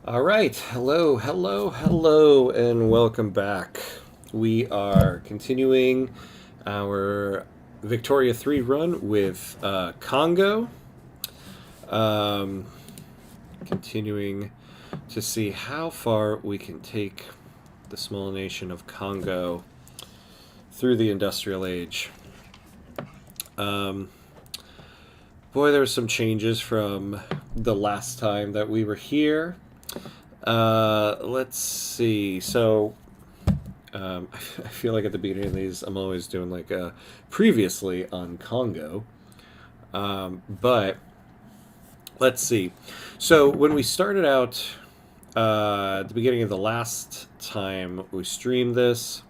All right, hello, and welcome back. We are continuing our Victoria 3 run with Congo. Um, Continuing to see how far we can take the small nation of Congo through the industrial age. Um, Boy, there were some changes from the last time that we were here. Let's see. I feel like at the beginning of these, I'm always doing like a previously on Congo. But let's see. So when we started out at the beginning of the last time we streamed this,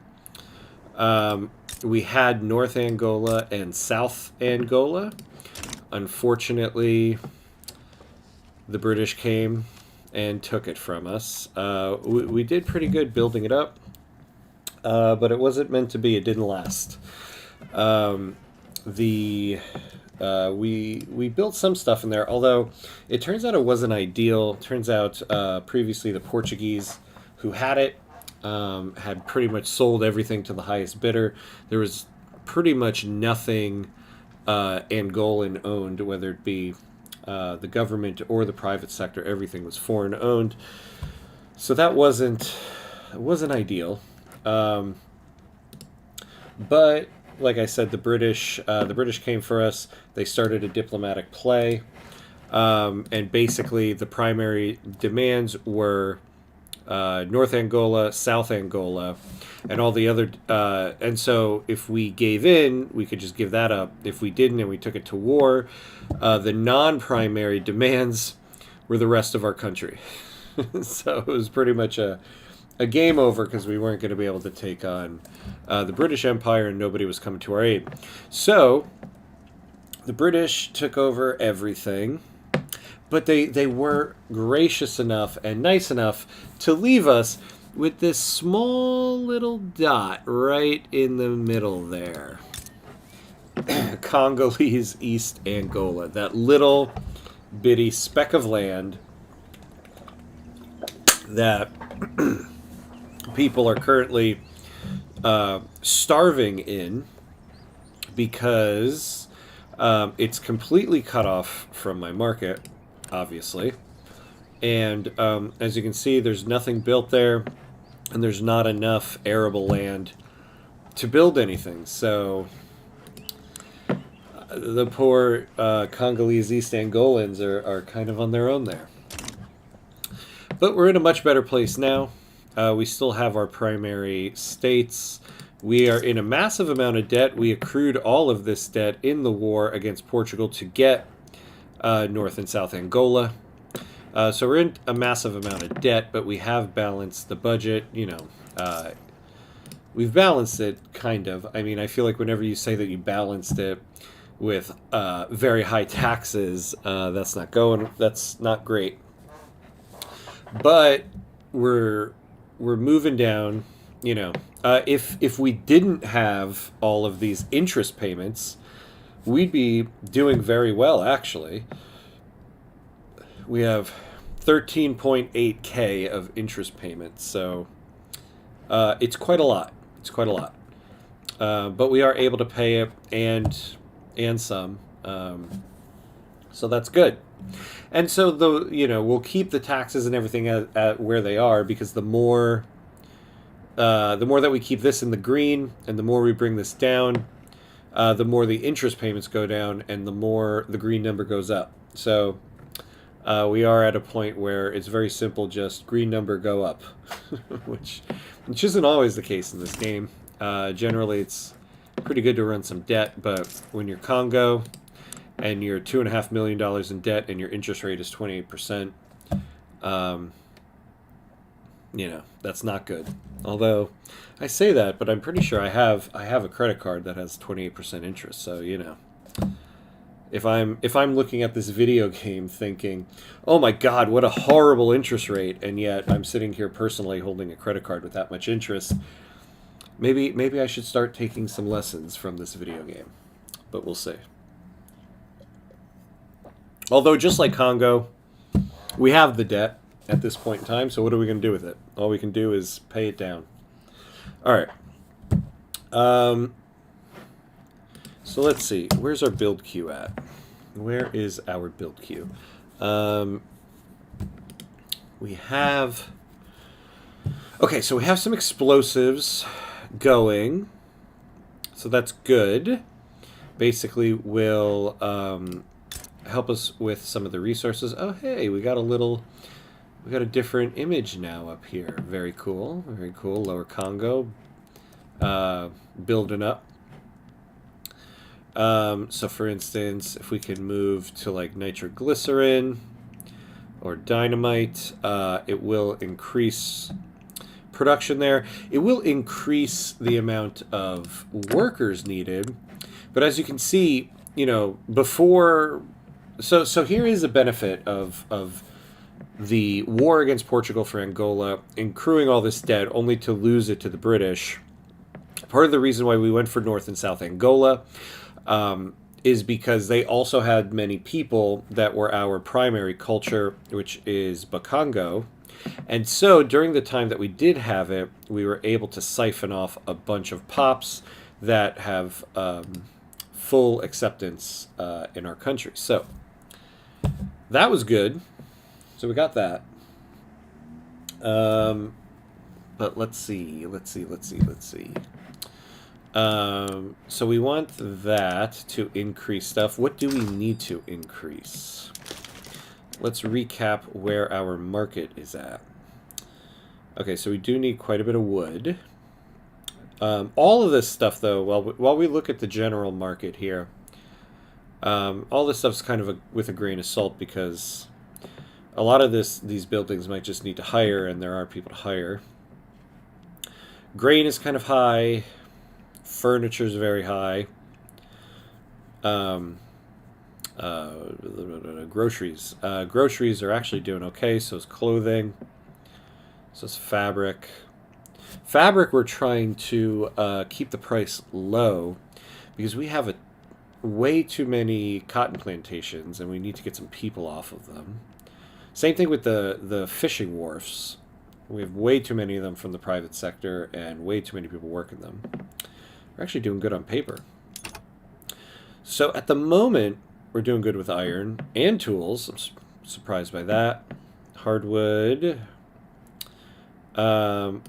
we had North Angola and South Angola. Unfortunately, the British came and took it from us. We did pretty good building it up, but it wasn't meant to be. It didn't last. The We built some stuff in there, although it turns out it wasn't ideal. Turns out previously the Portuguese who had it had pretty much sold everything to the highest bidder. There was pretty much nothing Angolan owned, whether it be the government or the private sector. Everything was foreign owned, so that wasn't ideal. But like I said, the British came for us. They started a diplomatic play, and basically the primary demands were North Angola, South Angola, and all the other. And so, if we gave in, we could just give that up. If we didn't, and we took it to war, the non-primary demands were the rest of our country. So it was pretty much a game over because we weren't going to be able to take on the British Empire, and nobody was coming to our aid. So the British took over everything, but they were gracious enough and nice enough to leave us with this small little dot right in the middle there. Congolese East Angola, that little bitty speck of land that people are currently starving in because it's completely cut off from my market, obviously. And as you can see, there's nothing built there, and there's not enough arable land to build anything. So the poor Congolese East Angolans are kind of on their own there. But we're in a much better place now. We still have our primary states. We are in a massive amount of debt. We accrued all of this debt in the war against Portugal to get North and South Angola. So we're in a massive amount of debt, but we have balanced the budget. We've balanced it, kind of. I mean, I feel like whenever you say that you balanced it with very high taxes, that's not great. But we're moving down. If we didn't have all of these interest payments, we'd be doing very well, actually. We have 13.8K of interest payments, so it's quite a lot. But we are able to pay it and some, so that's good. And so we'll keep the taxes and everything at where they are, because the more that we keep this in the green, and the more we bring this down, the more the interest payments go down, and the more the green number goes up. So we are at a point where it's very simple, just green number go up, which isn't always the case in this game. Generally, it's pretty good to run some debt, but when you're Congo and you're $2.5 million in debt and your interest rate is 28%, that's not good. Although I say that, but I'm pretty sure I have a credit card that has 28% interest. So if I'm looking at this video game thinking, oh my God, what a horrible interest rate, and yet I'm sitting here personally holding a credit card with that much interest, maybe I should start taking some lessons from this video game. But we'll see. Although, just like Congo, we have the debt, at this point in time. So what are we going to do with it? All we can do is pay it down. All right. So let's see. Where's our build queue at? Where is our build queue? We have... Okay, so we have some explosives going. So that's good. Basically will help us with some of the resources. Oh, hey, we got a different image now up here. Very cool. Very cool. Lower Kongo. Building up. So for instance, if we can move to like nitroglycerin or dynamite, it will increase production there. It will increase the amount of workers needed. But as you can see, you know, before... So here is a benefit of the war against Portugal for Angola, accruing all this debt only to lose it to the British. Part of the reason why we went for North and South Angola is because they also had many people that were our primary culture, which is Bakongo. And so during the time that we did have it, we were able to siphon off a bunch of pops that have full acceptance in our country. So that was good. So we got that. But let's see. So we want that to increase stuff. What do we need to increase? Let's recap where our market is at. Okay, so we do need quite a bit of wood. All of this stuff, though, while we look at the general market here, all this stuff's kind of with a grain of salt, because a lot of these buildings might just need to hire, and there are people to hire. Grain is kind of high. Furniture is very high. Groceries. Groceries are actually doing okay. So is clothing. So is fabric. Fabric, we're trying to keep the price low because we have way too many cotton plantations and we need to get some people off of them. Same thing with the fishing wharfs. We have way too many of them from the private sector and way too many people working them. We're actually doing good on paper. So at the moment, we're doing good with iron and tools. I'm surprised by that. Hardwood.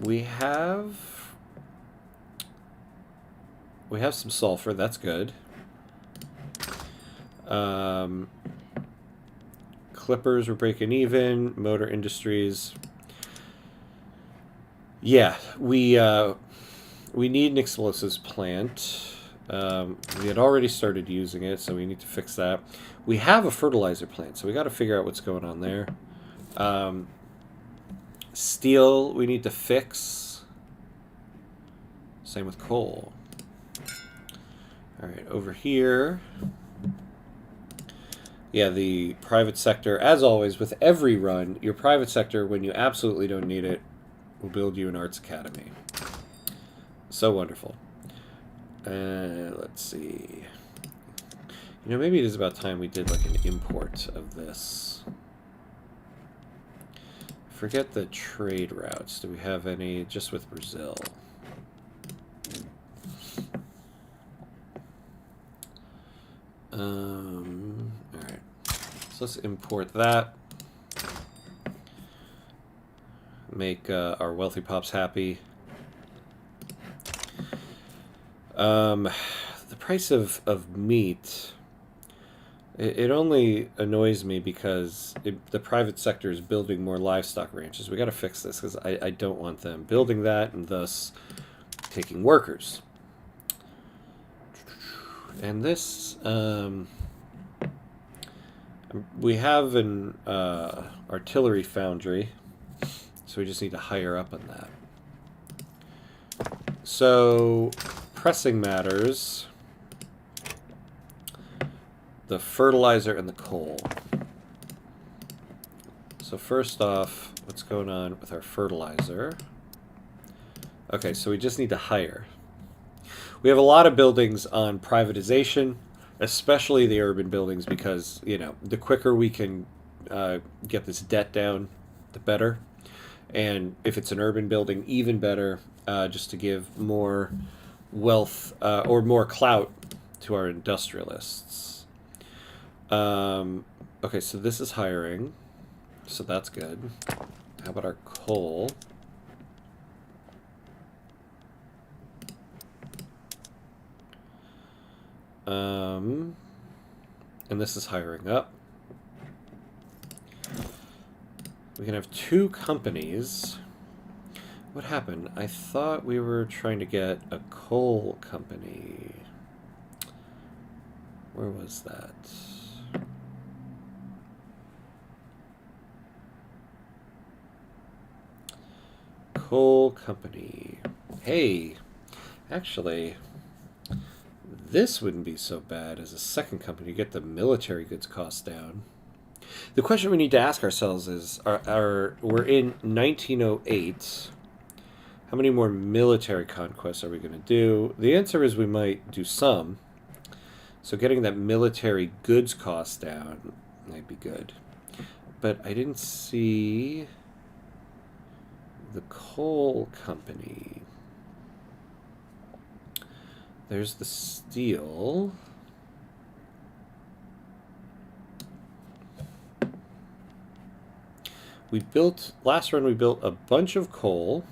We have some sulfur. That's good. Clippers, we're breaking even. Motor industries. Yeah, we need an explosives plant. We had already started using it, so we need to fix that. We have a fertilizer plant, so we got to figure out what's going on there. Steel, we need to fix. Same with coal. All right, over here. Yeah, the private sector, as always, with every run, your private sector, when you absolutely don't need it, will build you an arts academy. So wonderful. Let's see. You know, maybe it is about time we did like an import of this. Forget the trade routes. Do we have any just with Brazil? Alright. So let's import that. Make our wealthy pops happy. The price of meat, it only annoys me because the private sector is building more livestock ranches. We got to fix this because I don't want them building that and thus taking workers. And this, we have an artillery foundry, so we just need to hire up on that. So, pressing matters, the fertilizer and the coal. So first off, what's going on with our fertilizer? Okay, so we just need to hire. We have a lot of buildings on privatization, especially the urban buildings, because, you know, the quicker we can get this debt down, the better. And if it's an urban building, even better, just to give more wealth or more clout to our industrialists. Okay, so this is hiring, so that's good. How about our coal? And this is hiring up. We can have 2 companies. What happened? I thought we were trying to get a coal company. Where was that? Coal company. Hey, actually, this wouldn't be so bad as a second company to get the military goods costs down. The question we need to ask ourselves is, we're in 1908. How many more military conquests are we going to do? The answer is we might do some. So getting that military goods cost down might be good. But I didn't see the coal company. There's the steel. Last run we built a bunch of coal.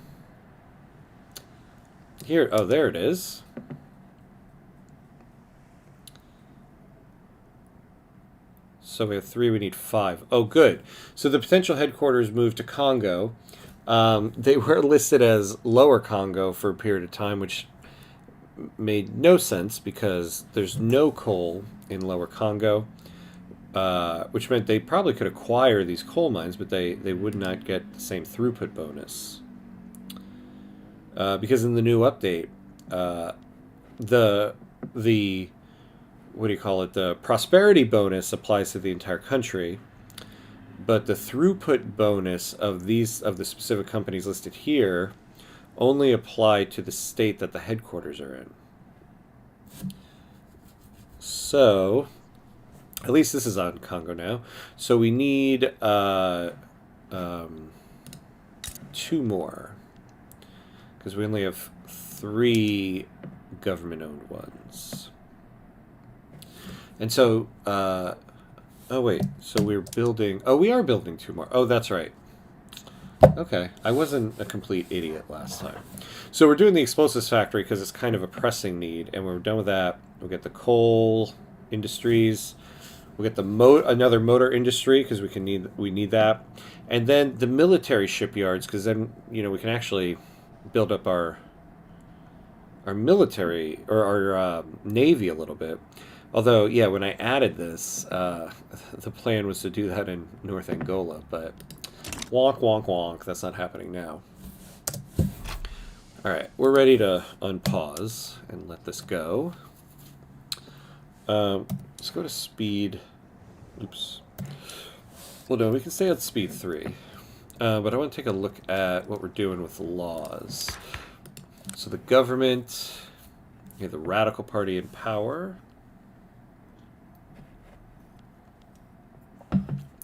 Here, oh, there it is. So we have 3, we need 5. Oh, good. So the potential headquarters moved to Kongo. They were listed as Lower Kongo for a period of time, which made no sense because there's no coal in Lower Kongo, which meant they probably could acquire these coal mines, but they would not get the same throughput bonus. Because in the new update, the what do you call it? The prosperity bonus applies to the entire country, but the throughput bonus of the specific companies listed here only apply to the state that the headquarters are in. So, at least this is on Kongo now. So we need 2 more, because we only have 3 government-owned ones. And so, oh wait, so we are building 2 more. Oh, that's right. Okay, I wasn't a complete idiot last time. So we're doing the explosives factory because it's kind of a pressing need, and when we're done with that, we'll get the coal industries. We'll get the another motor industry because we need that, and then the military shipyards, because then we can actually build up our military or our navy a little bit. Although, yeah, when I added this, the plan was to do that in North Angola, but wonk, wonk, wonk. That's not happening now. All right, we're ready to unpause and let this go. Let's go to speed. Oops. Well, no, we can stay at speed 3. But I want to take a look at what we're doing with the laws. So the government, the radical party in power.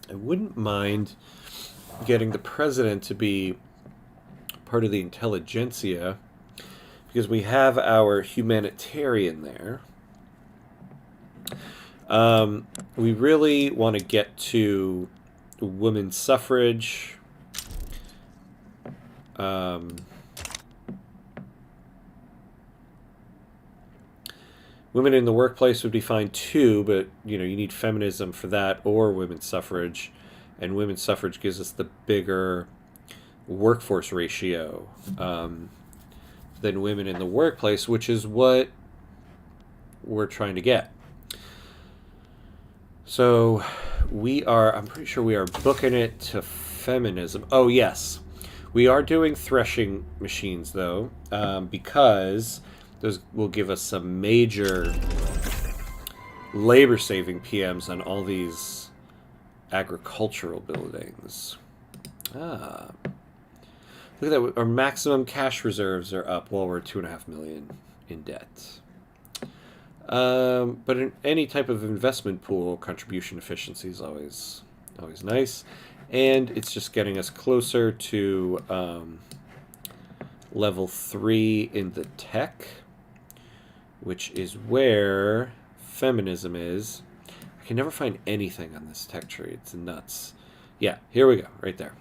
I wouldn't mind getting the president to be part of the intelligentsia, because we have our humanitarian there. We really want to get to women's suffrage. Women in the workplace would be fine too, but you need feminism for that or women's suffrage, and women's suffrage gives us the bigger workforce ratio than women in the workplace, which is what we're trying to get. So I'm pretty sure we are booking it to feminism. Oh yes, we are doing threshing machines though, because those will give us some major labor-saving PMs on all these agricultural buildings. Look at that. Our maximum cash reserves are up while we're 2.5 million in debt. But in any type of investment pool, contribution efficiency is always nice. And it's just getting us closer to level 3 in the tech, which is where feminism is. I can never find anything on this tech tree. It's nuts. Yeah, here we go, right there.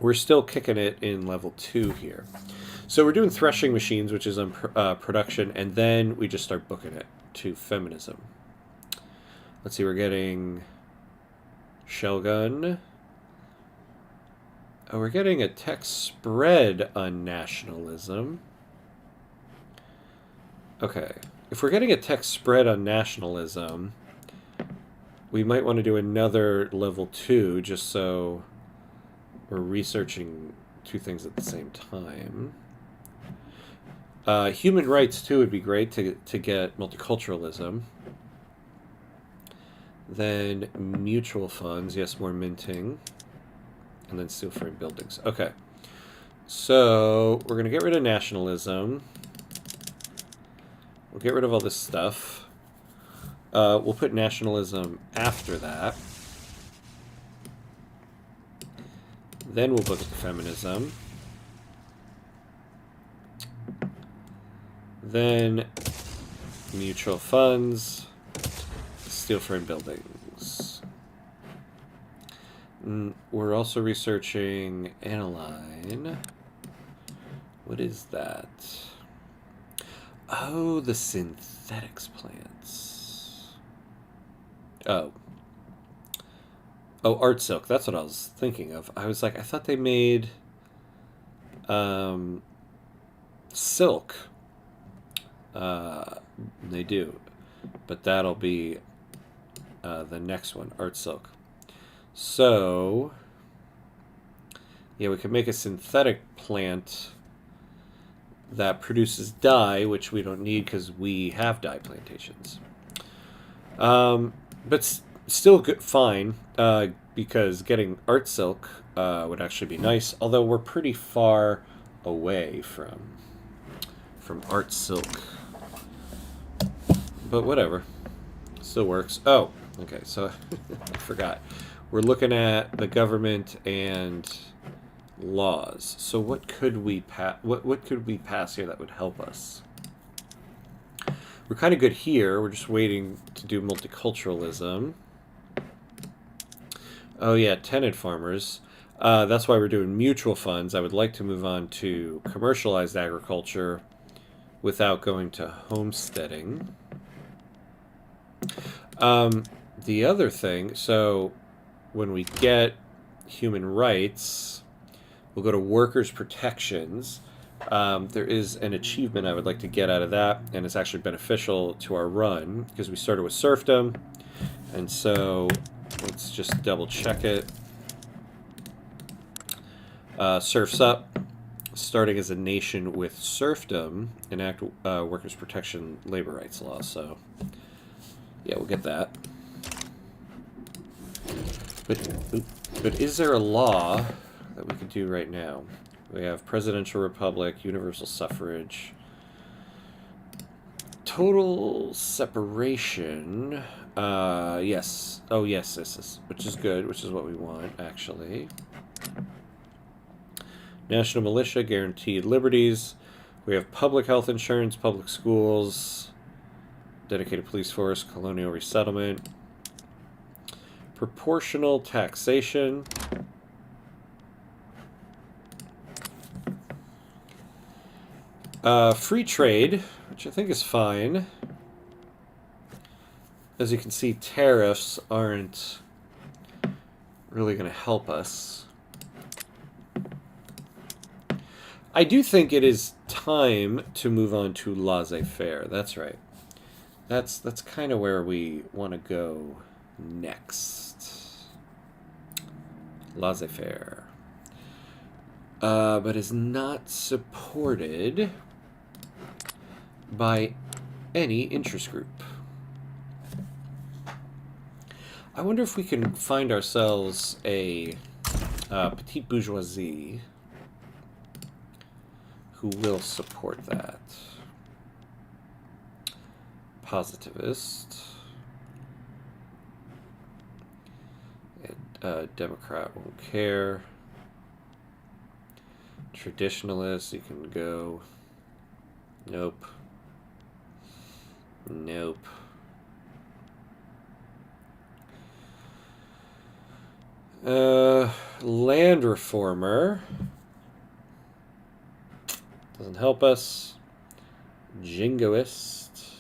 We're still kicking it in level 2 here. So we're doing threshing machines, which is on production, and then we just start booking it to feminism. Let's see, we're getting shell gun. Oh, we're getting a tech spread on nationalism. Okay, if we're getting a tech spread on nationalism, we might want to do another level 2 just so we're researching two things at the same time. Human rights, too, would be great to get multiculturalism. Then mutual funds, yes, more minting. And then steel frame buildings. Okay. So we're going to get rid of nationalism. We'll get rid of all this stuff. We'll put nationalism after that. Then we'll book it to feminism. Then mutual funds, steel frame buildings. We're also researching aniline. What is that? Oh, the synthetics plants. Oh, art silk. That's what I was thinking of. I was like, I thought they made silk. They do. But that'll be the next one, art silk. So, yeah, we could make a synthetic plant that produces dye, which we don't need because we have dye plantations. But still good, fine, because getting art silk would actually be nice, although we're pretty far away from art silk. But whatever. Still works. Oh, okay, so I forgot. We're looking at the government and laws. So what could we what could we pass here that would help us? We're kind of good here. We're just waiting to do multiculturalism. Oh yeah, tenant farmers. That's why we're doing mutual funds. I would like to move on to commercialized agriculture without going to homesteading. The other thing, so when we get human rights, we'll go to workers' protections. There is an achievement I would like to get out of that, and it's actually beneficial to our run because we started with serfdom, and so let's just double check it. Serfs up, starting as a nation with serfdom, enact workers' protection labor rights law. So yeah, we'll get that. But is there a law that we could do right now? We have presidential republic, universal suffrage, total separation. Yes. Oh, yes, this is, which is good, which is what we want, actually. National militia, guaranteed liberties. We have public health insurance, public schools, dedicated police force, colonial resettlement, proportional taxation. Free trade, which I think is fine. As you can see, tariffs aren't really going to help us. I do think it is time to move on to laissez-faire. That's right. That's kind of where we want to go next. Laissez-faire. But is not supported by any interest group. I wonder if we can find ourselves a petite bourgeoisie who will support that. Positivist. Democrat won't care. Traditionalist, you can go. Nope. Nope. Land reformer. Doesn't help us. Jingoist.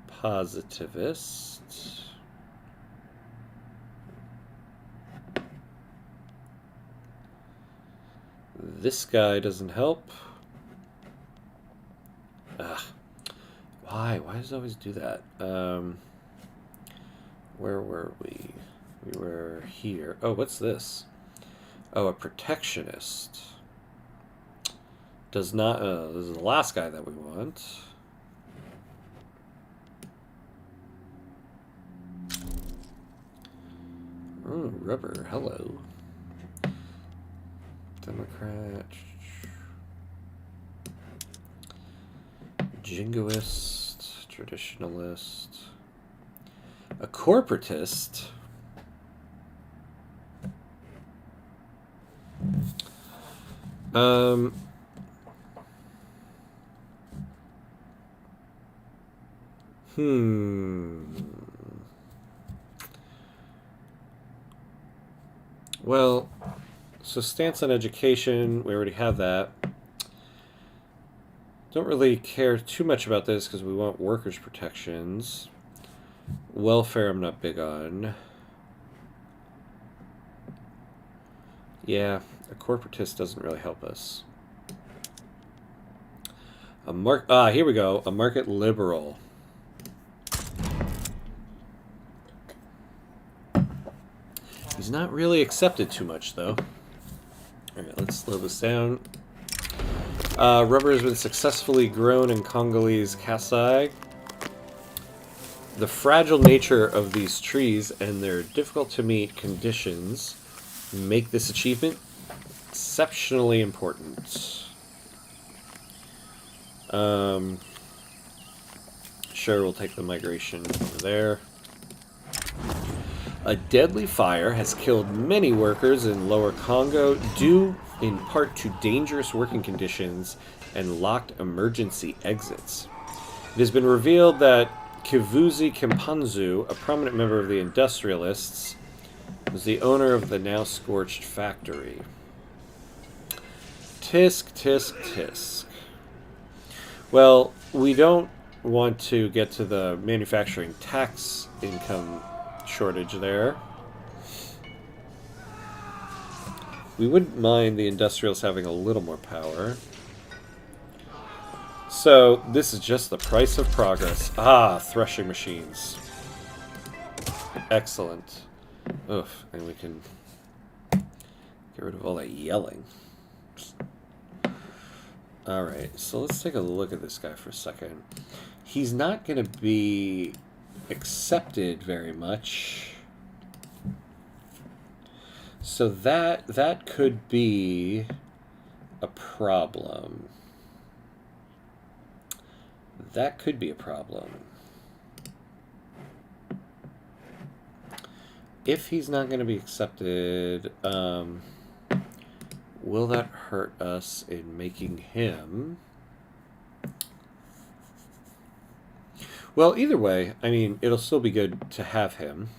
Positivist. This guy doesn't help. Ugh. Why? Why does it always do that? Where were we? We were here. Oh, what's this? Oh, a protectionist. Does not... this is the last guy that we want. Oh, rubber. Hello. Democrat. Jingoist. Traditionalist. A corporatist. Well, so stance on education, we already have that. Don't really care too much about this because we want workers' protections. Welfare I'm not big on. Yeah, a corporatist doesn't really help us. Here we go. A market liberal. He's not really accepted too much, though. Alright, let's slow this down. Rubber has been successfully grown in Congolese Kasai. The fragile nature of these trees and their difficult-to-meet conditions make this achievement exceptionally important. Sure, we'll take the migration over there. A deadly fire has killed many workers in Lower Congo due in part to dangerous working conditions and locked emergency exits. It has been revealed that Kivuzi Kimpanzu, a prominent member of the industrialists, was the owner of the now scorched factory. Tisk, tisk, tisk. Well, we don't want to get to the manufacturing tax income shortage there. We wouldn't mind the industrials having a little more power. So, this is just the price of progress. Ah, threshing machines. Excellent. Oof, and we can get rid of all that yelling. Alright, so let's take a look at this guy for a second. He's not going to be accepted very much. So that could be a problem. That could be a problem. If he's not going to be accepted, will that hurt us in making him? Well, either way, I mean, it'll still be good to have him.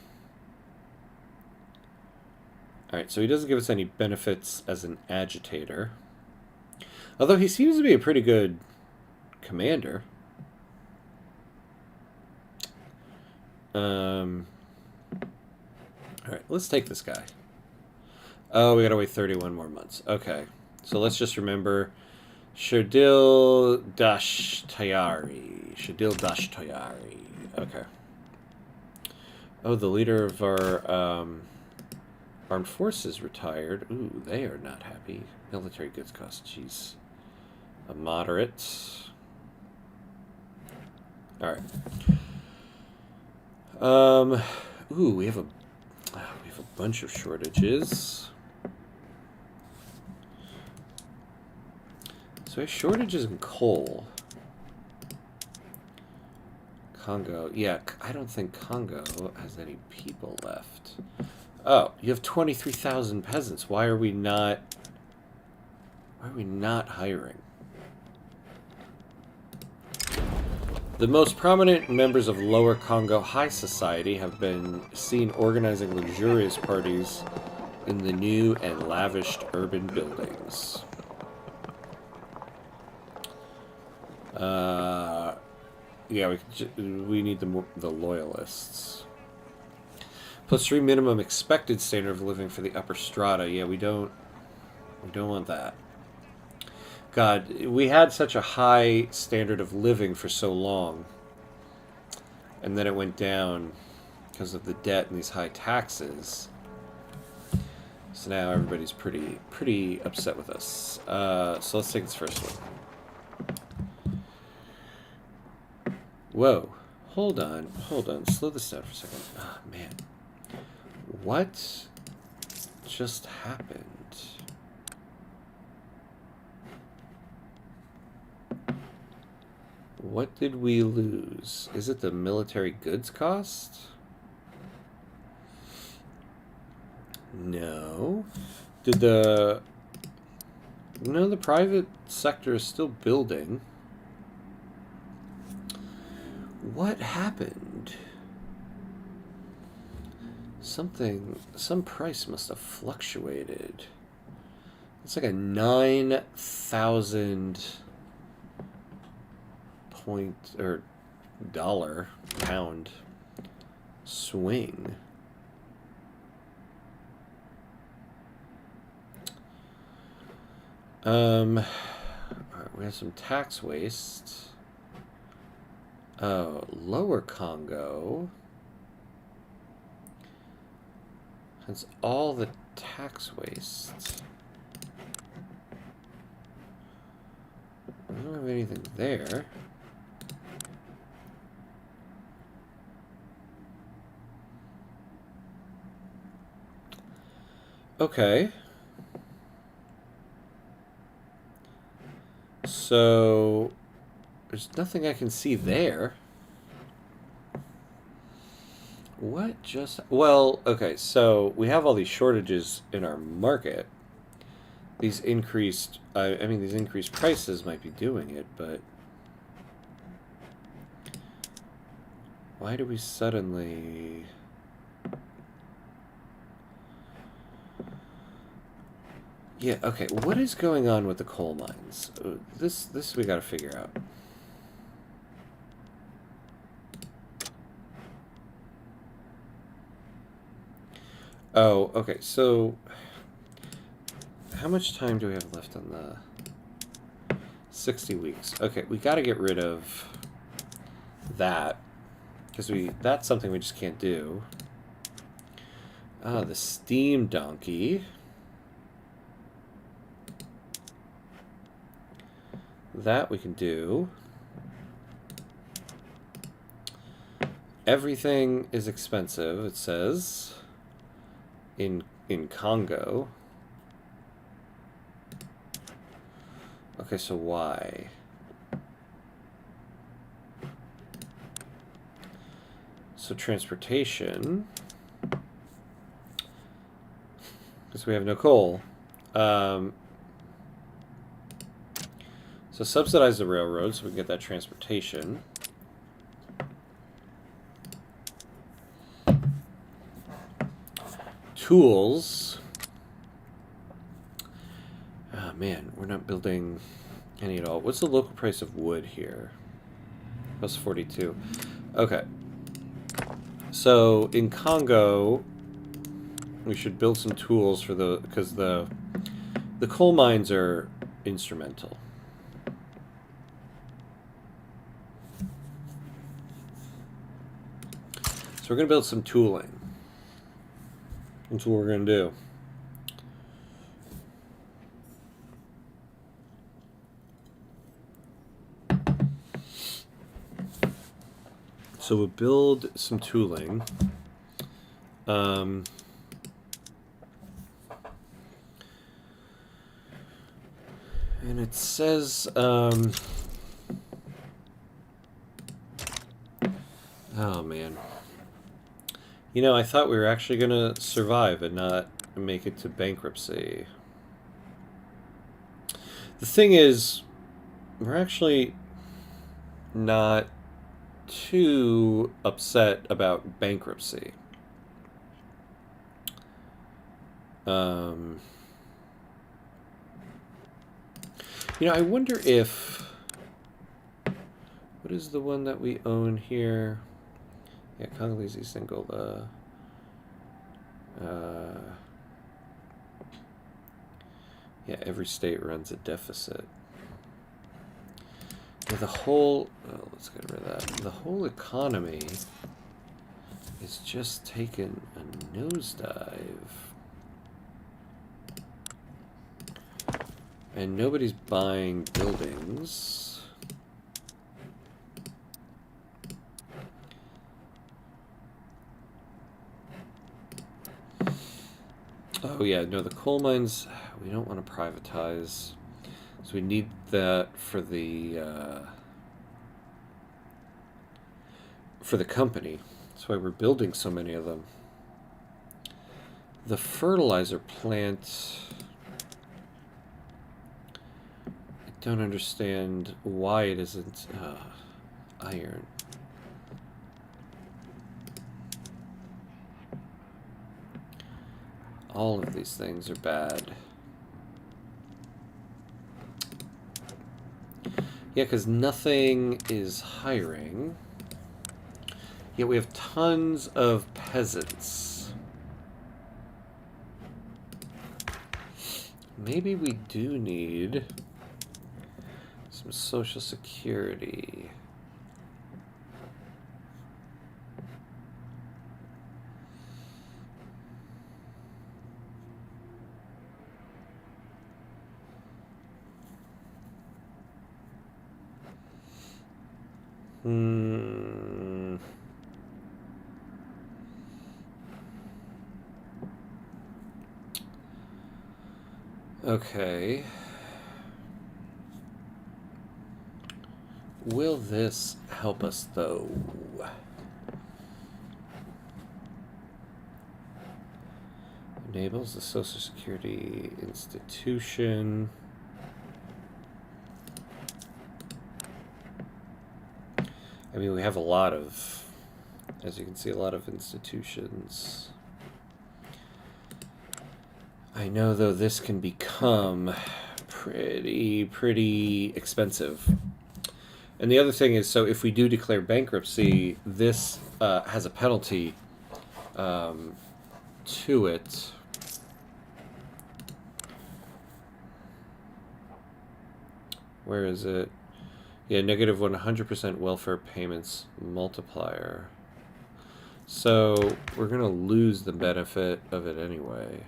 Alright, so he doesn't give us any benefits as an agitator. Although he seems to be a pretty good commander. Alright, let's take this guy. Oh, we gotta wait 31 more months. Okay, so let's just remember Shadil Dashtayari. Shadil Dashtayari. Okay. Oh, the leader of our armed forces retired. Ooh, they are not happy. Military goods cost. Jeez. A moderate. Alright. Ooh, we have a bunch of shortages. So we have shortages in coal. Kongo. Yeah, I don't think Kongo has any people left. Oh, you have 23,000 peasants. Why are we not hiring? The most prominent members of Lower Congo high society have been seen organizing luxurious parties in the new and lavished urban buildings. Yeah, we need the loyalists. +3 minimum expected standard of living for the upper strata. Yeah, we don't want that. God, we had such a high standard of living for so long, and then it went down because of the debt and these high taxes. So now everybody's pretty upset with us. So let's take this first one. Whoa. Hold on. Slow this down for a second. Ah, man. What just happened? What did we lose? Is it the military goods cost? No. No, the private sector is still building. What happened? Some price must have fluctuated. It's like a 9,000 pound swing. All right, we have some tax waste. Oh, Lower Congo has all the tax waste. I don't have anything there. Okay. So there's nothing I can see there. What just... Well, okay, so we have all these shortages in our market. These increased... these increased prices might be doing it, but... Why do we suddenly... Yeah, okay, what is going on with the coal mines? This we gotta figure out. Oh, okay, so... How much time do we have left on the... 60 weeks. Okay, we gotta get rid of that. Because that's something we just can't do. Ah, the steam donkey. That we can do. Everything is expensive, it says. In Congo. Okay, so why? So transportation. Because we have no coal. So subsidize the railroad so we can get that transportation. Tools. Oh man, we're not building any at all. What's the local price of wood here? Plus 42. Okay. So in Congo, we should build some tools for because the coal mines are instrumental. So we're going to build some tooling. That's what we're going to do. So we'll build some tooling. And it says... Oh, man. You know, I thought we were actually going to survive and not make it to bankruptcy. The thing is, we're actually not too upset about bankruptcy. You know, I wonder if... What is the one that we own here? Yeah, Congolese, East Angola. Yeah, every state runs a deficit. Yeah, the whole... Oh, let's get rid of that. The whole economy is just taking a nosedive. And nobody's buying buildings. Oh yeah, no, the coal mines, we don't want to privatize. So we need that for the company. That's why we're building so many of them. The fertilizer plant... I don't understand why it isn't iron. All of these things are bad. Yeah, because nothing is hiring. Yet we have tons of peasants. Maybe we do need some social security. Okay. Will this help us, though? Enables the Social Security institution. I mean, we have a lot of, as you can see, a lot of institutions. I know, though, this can become pretty expensive. And the other thing is, so if we do declare bankruptcy, this has a penalty to it. Where is it? Yeah, negative 100% welfare payments multiplier. So we're going to lose the benefit of it anyway.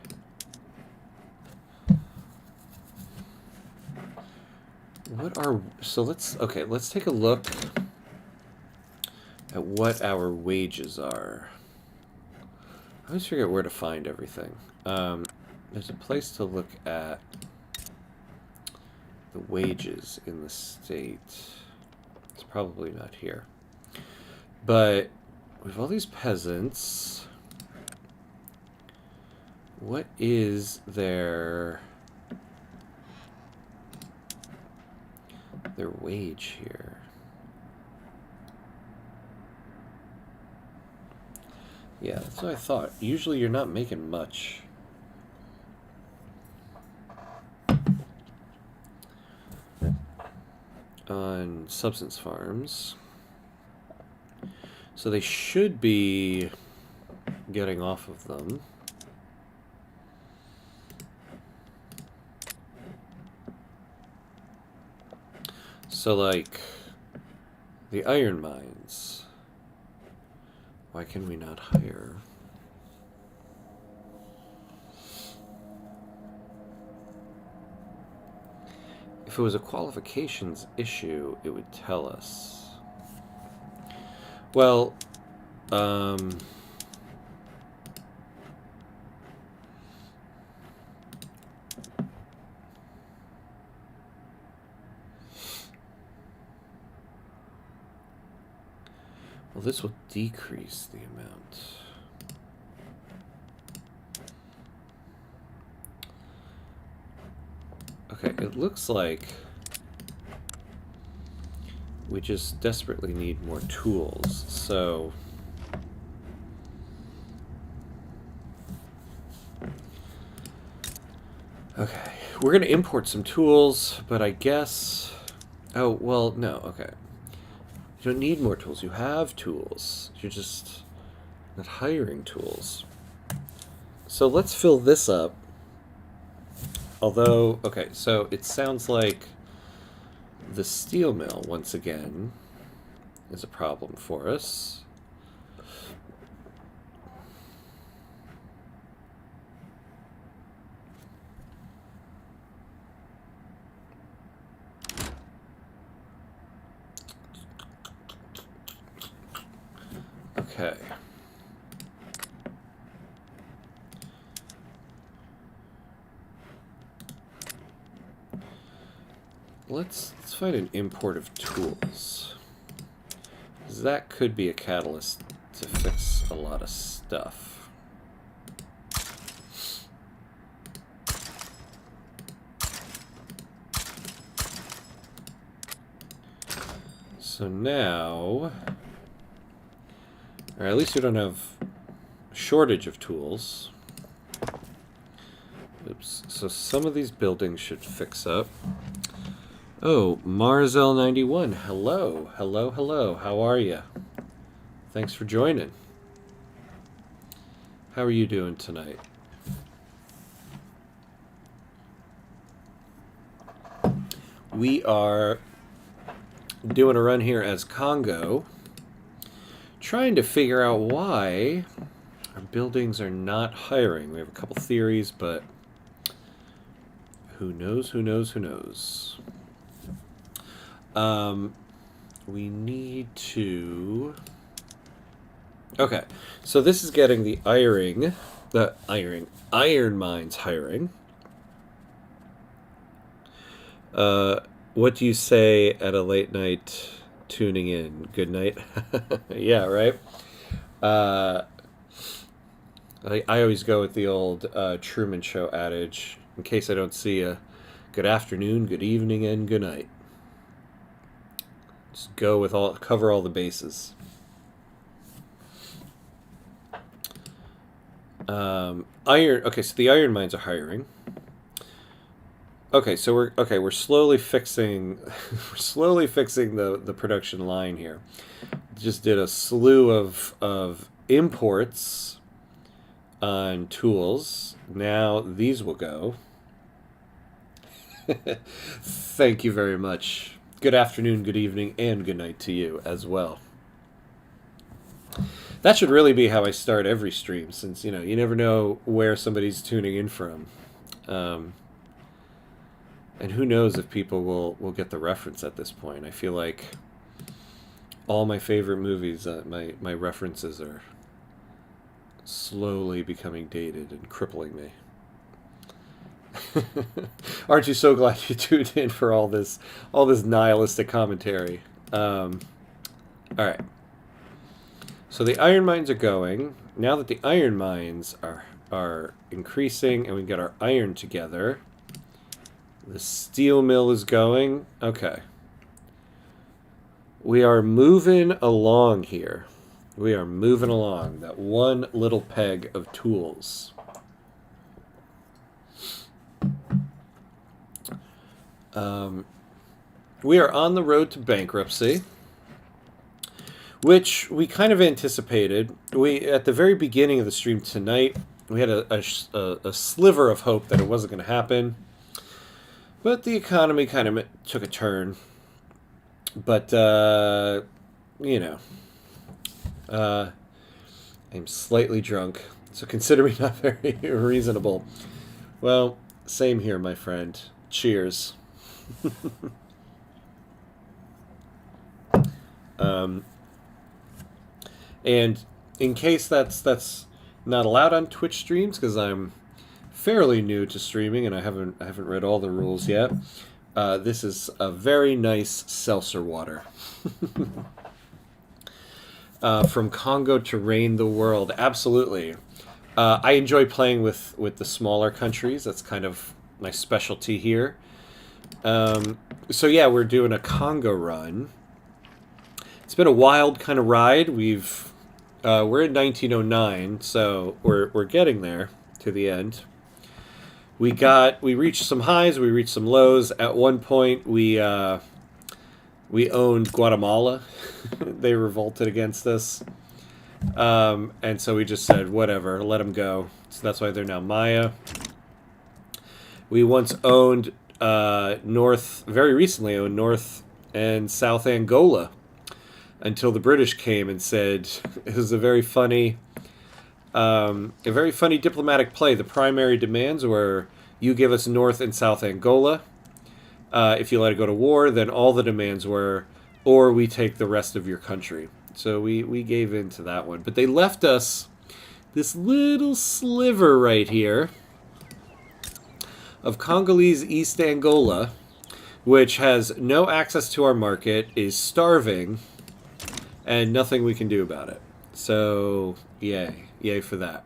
Let's take a look at what our wages are. I always forget where to find everything. There's a place to look at the wages in the state. It's probably not here. But we have all these peasants. What is their wage here? Yeah, that's what I thought. Usually you're not making much. On substance farms. So they should be getting off of them. So, like, the iron mines. Why can we not hire? If it was a qualifications issue, it would tell us. Well, this will decrease the amount. Okay, it looks like we just desperately need more tools, so... Okay, we're going to import some tools, but I guess... Oh, well, no, okay. You don't need more tools. You have tools. You're just not hiring tools. So let's fill this up. Although, okay, so it sounds like the steel mill, once again, is a problem for us. Okay. Let's find an import of tools. 'Cause that could be a catalyst to fix a lot of stuff. So now... Or at least we don't have a shortage of tools. Oops. So some of these buildings should fix up. Oh, Marzel91. Hello. Hello, hello. How are you? Thanks for joining. How are you doing tonight? We are doing a run here as Kongo, trying to figure out why our buildings are not hiring. We have a couple theories, but who knows, who knows, who knows. We need to... Okay, so this is getting the iron mines hiring. What do you say at a late night tuning in? Good night? Yeah, right? I always go with the old Truman Show adage, in case I don't see you. Good afternoon, good evening, and good night. Just go with cover all the bases. Okay, so the iron mines are hiring. Okay, so we're slowly fixing the production line here. Just did a slew of imports on tools. Now these will go. Thank you very much. Good afternoon, good evening, and good night to you as well. That should really be how I start every stream, since, you know, you never know where somebody's tuning in from. And who knows if people will get the reference at this point. I feel like all my favorite movies, my references are slowly becoming dated and crippling me. Aren't you so glad you tuned in for all this nihilistic commentary? All right. So the iron mines are going. Now that the iron mines are increasing and we got our iron together, the steel mill is going. Okay. We are moving along here. We are moving along. That one little peg of tools. We are on the road to bankruptcy, which we kind of anticipated. At the very beginning of the stream tonight, we had a sliver of hope that it wasn't going to happen. But the economy kind of took a turn. But, you know, I'm slightly drunk, so consider me not very reasonable. Well, same here, my friend. Cheers. And in case that's not allowed on Twitch streams, because I'm fairly new to streaming and I haven't read all the rules yet, this is a very nice seltzer water. from Kongo to reign the world. Absolutely. I enjoy playing with the smaller countries. That's kind of my specialty here. So yeah, we're doing a Kongo run. It's been a wild kind of ride. We're in 1909, so we're getting there to the end. We reached some highs, we reached some lows. At one point, we owned Guatemala. They revolted against us, and so we just said whatever, let them go. So that's why they're now Maya. We once owned very recently owned North and South Angola, until the British came and said it was a very funny diplomatic play. The primary demands were you give us North and South Angola. If you let it go to war, then all the demands were, or we take the rest of your country. So we gave in to that one. But they left us this little sliver right here of Congolese East Angola, which has no access to our market, is starving, and nothing we can do about it. So, yay for that.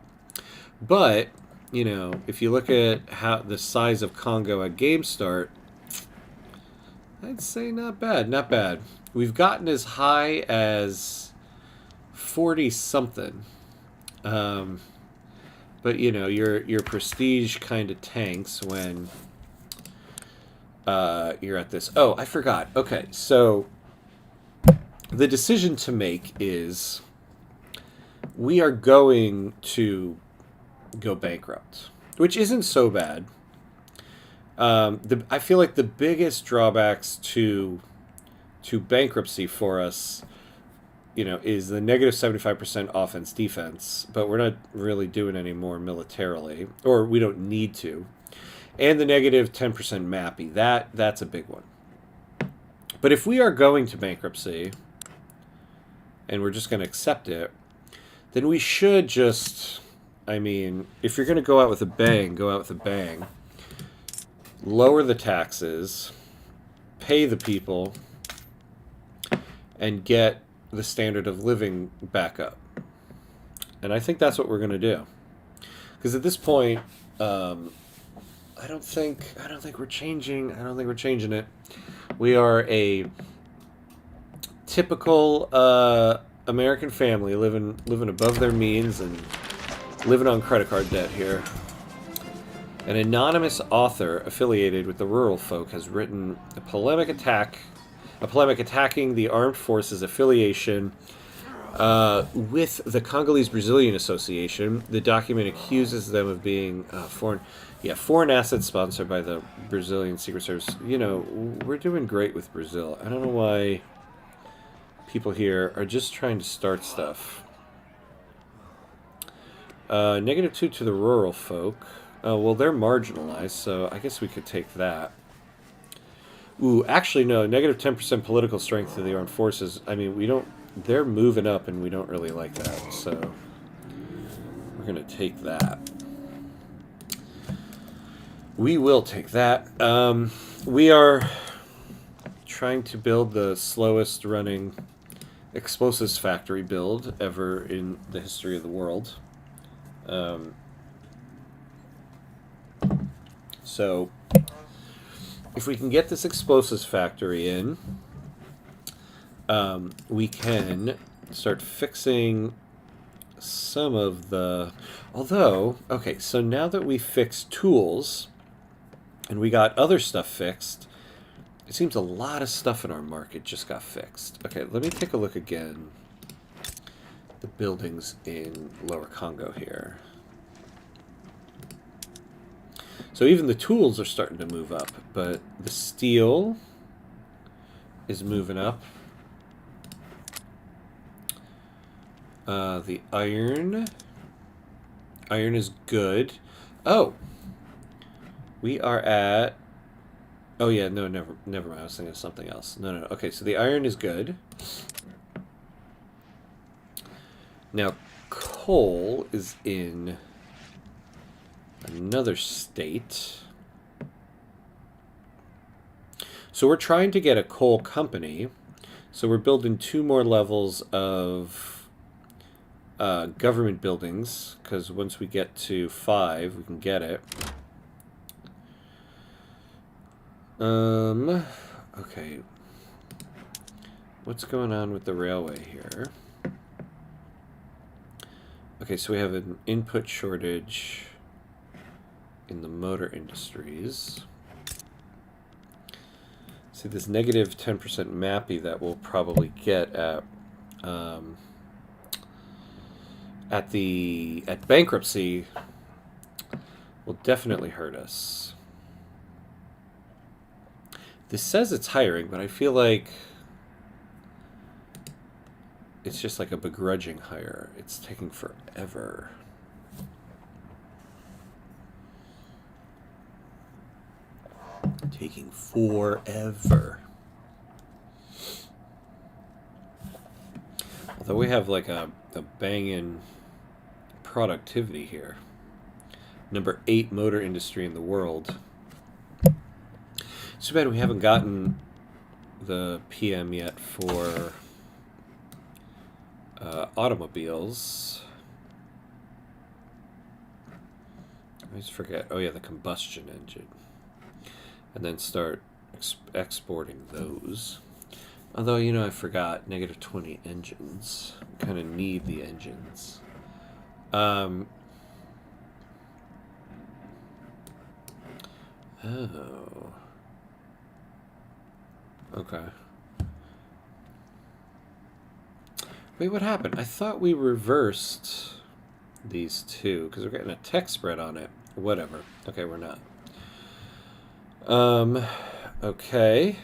But, if you look at how the size of Kongo at game start, I'd say not bad. We've gotten as high as 40-something. But, your prestige kind of tanks when you're at this. Oh, I forgot. Okay, so the decision to make is we are going to go bankrupt, which isn't so bad. I feel like the biggest drawbacks to bankruptcy for us, is the negative 75% offense defense, but we're not really doing any more militarily, or we don't need to, and the negative 10% mappy. That's a big one. But if we are going to bankruptcy, and we're just going to accept it, then we should just, if you're going to go out with a bang, go out with a bang. Lower the taxes, pay the people, and get the standard of living back up. And I think that's what we're going to do. Because at this point, I don't think we're changing. I don't think we're changing it. We are a typical American family living above their means and living on credit card debt here. An anonymous author affiliated with the rural folk has written a polemic attacking the armed forces affiliation with the Congolese Brazilian Association. The document accuses them of being foreign assets sponsored by the Brazilian Secret Service. We're doing great with Brazil. I don't know why people here are just trying to start stuff. -2 to the rural folk. Well, they're marginalized, so I guess we could take that. Ooh, actually, no. Negative 10% political strength to the armed forces. They're moving up, and we don't really like that, so we're going to take that. We will take that. We are trying to build the slowest running explosives factory build ever in the history of the world. So, if we can get this explosives factory in, we can start fixing some of the... okay, so now that we fixed tools, and we got other stuff fixed, it seems a lot of stuff in our market just got fixed. Okay, let me take a look again. The buildings in Lower Congo here. So even the tools are starting to move up, but the steel is moving up. The iron is good. Oh, we are at... Oh yeah, no, never mind. I was thinking of something else. No. Okay, so the iron is good. Now, coal is in another state. So we're trying to get a coal company. So we're building 2 more levels of government buildings, because once we get to 5, we can get it. Okay. What's going on with the railway here? Okay, so we have an input shortage in the motor industries. See, this negative 10% MAPI that we'll probably get at bankruptcy will definitely hurt us. This says it's hiring, but I feel like it's just like a begrudging hire. It's taking forever. Taking forever. Although we have like a banging productivity here. Number 8 motor industry in the world. It's too bad we haven't gotten the PM yet for automobiles. I always forget. Oh yeah, the combustion engine. And then start exporting those. Although, you know, I forgot, negative 20 engines. We kind of need the engines. Oh. Okay. Wait, what happened? I thought we reversed these two, because we're getting a tech spread on it. Whatever. Okay, we're not. Okay.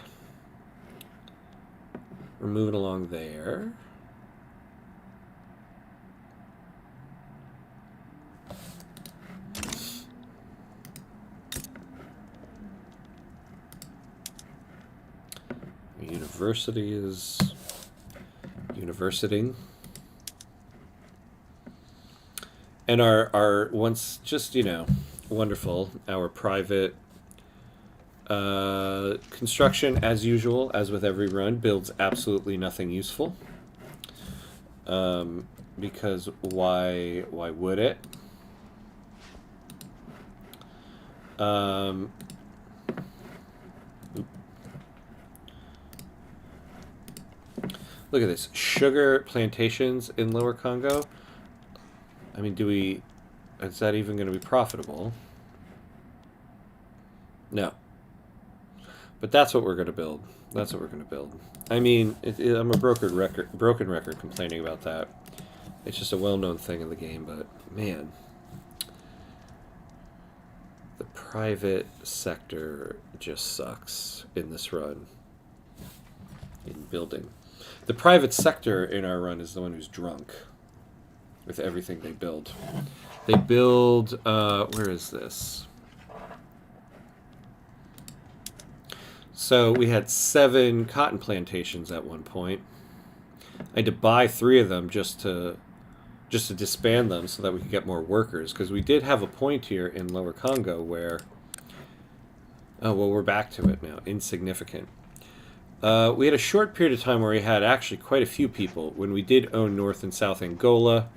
We're moving along there. University is universiting. And our once just, you know, wonderful, our private construction, as usual, as with every run, builds absolutely nothing useful. Because why would it? Look at this. Sugar plantations in Lower Congo. I mean, is that even going to be profitable? No. But that's what we're going to build. That's what we're going to build. I mean, I'm a broken record complaining about that. It's just a well-known thing in the game, but man, the private sector just sucks in this run. In building. The private sector in our run is the one who's drunk with everything they build. They build, where is this? So we had 7 cotton plantations at one point. I had to buy 3 of them just to disband them so that we could get more workers, because we did have a point here in Lower Congo where, oh, well, we're back to it now, insignificant. We had a short period of time where we had actually quite a few people. When we did own North and South Angola,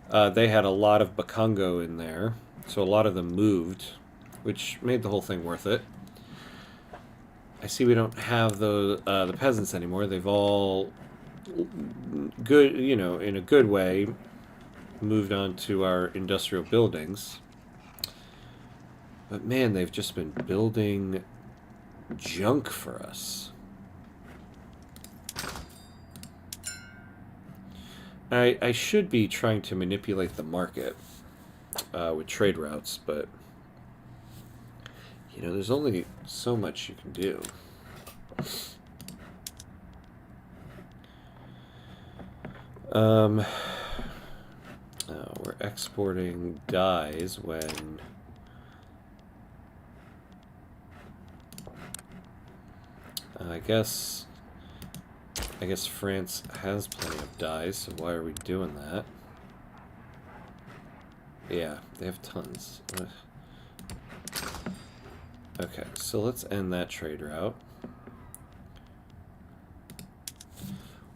they had a lot of Bakongo in there, so a lot of them moved, which made the whole thing worth it. I see we don't have the peasants anymore. They've all, good, you know, in a good way, moved on to our industrial buildings. But man, they've just been building junk for us. I should be trying to manipulate the market with trade routes, but you know, there's only so much you can do. We're exporting dyes when I guess France has plenty of dyes, so why are we doing that? Yeah, they have tons. Okay, so let's end that trade route.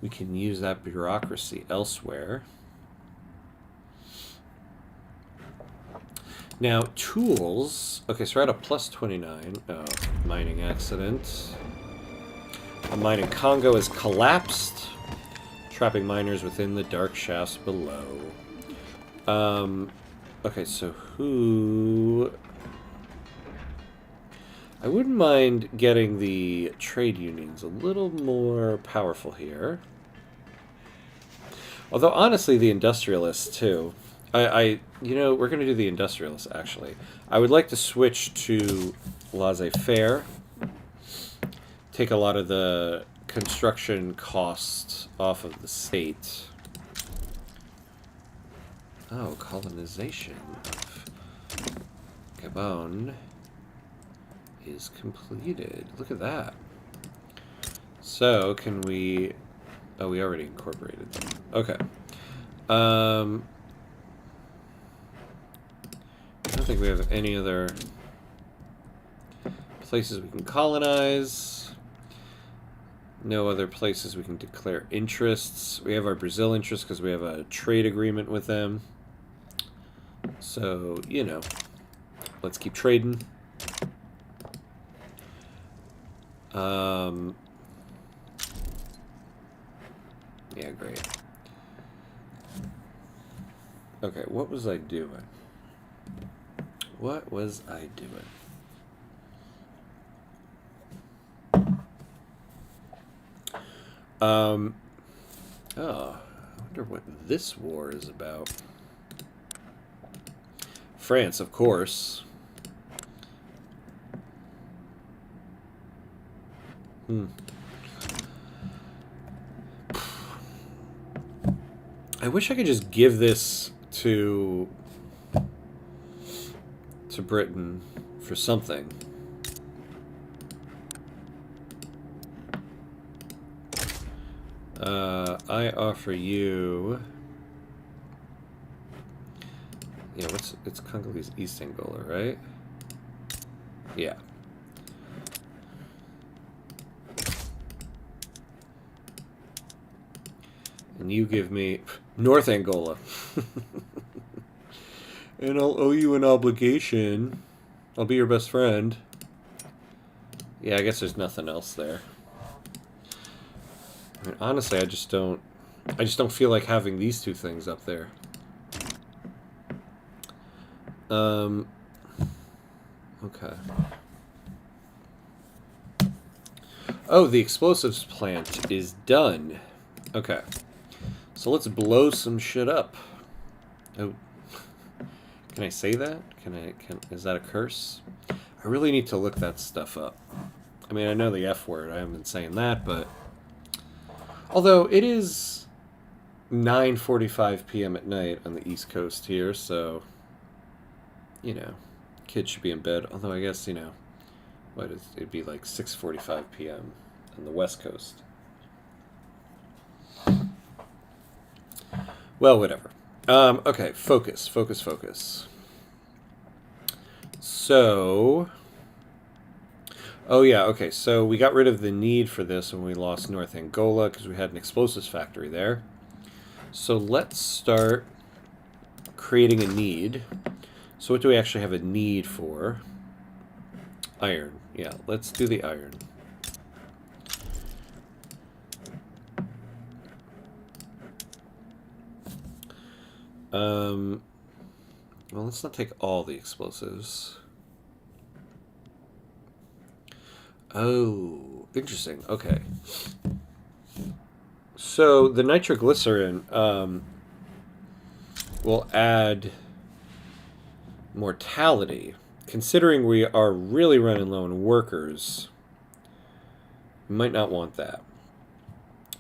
We can use that bureaucracy elsewhere. Now, tools. Okay, so we're at a plus 29. Oh, mining accident. A mine in Kongo has collapsed, trapping miners within the dark shafts below. Okay, so who... I wouldn't mind getting the trade unions a little more powerful here. Although, honestly, the industrialists, too. You know, we're going to do the industrialists, actually. I would like to switch to laissez-faire. Take a lot of the construction costs off of the state. Oh, colonization of Gabon is completed. Look at that. So, can we... Oh, we already incorporated them. Okay. I don't think we have any other places we can colonize. No other places we can declare interests. We have our Brazil interests because we have a trade agreement with them. So, you know, let's keep trading. Yeah, great. Okay, what was I doing? What was I doing? Oh, I wonder what this war is about. France, of course. I wish I could just give this to Britain for something. I offer you... Yeah, it's Congolese East Angola, right? Yeah. And you give me North Angola. And I'll owe you an obligation. I'll be your best friend. Yeah, I guess there's nothing else there. I mean, honestly, I just don't feel like having these two things up there. Okay. Oh, the explosives plant is done. Okay. So let's blow some shit up. Oh. Can I say that? Is that a curse? I really need to look that stuff up. I mean, I know the F word. I haven't been saying that, but... Although, it is 9:45 p.m. at night on the East Coast here, so... You know, kids should be in bed. Although, I guess, you know... It'd be like 6:45 p.m. on the West Coast. Well, whatever. Okay, focus. So... Oh, yeah, okay, so we got rid of the need for this when we lost North Angola because we had an explosives factory there. So let's start creating a need. So what do we actually have a need for? Iron. Yeah, let's do the iron. Well, let's not take all the explosives. Oh, interesting. Okay. So the nitroglycerin will add mortality. Considering we are really running low on workers, we might not want that.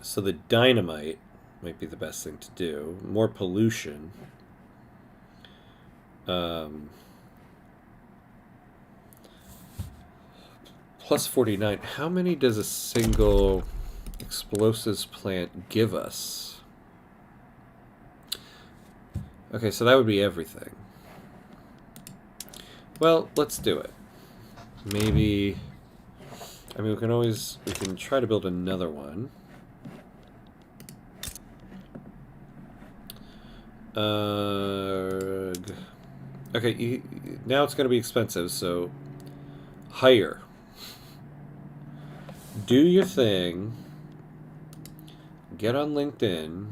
So the dynamite might be the best thing to do. More pollution. Plus 49. How many does a single explosives plant give us? Okay, so that would be everything. Well, let's do it. Maybe... I mean, we can try to build another one. Okay, now it's going to be expensive, so hire. Do your thing. Get on LinkedIn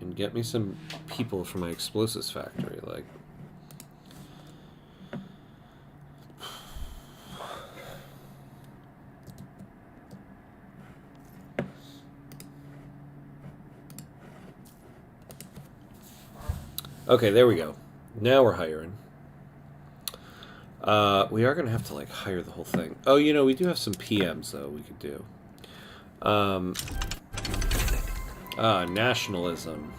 and get me some people from my explosives factory. Like, okay, there we go. Now we're hiring. We are going to have to, like, hire the whole thing. Oh, you know, we do have some PMs, though, we could do. Nationalism.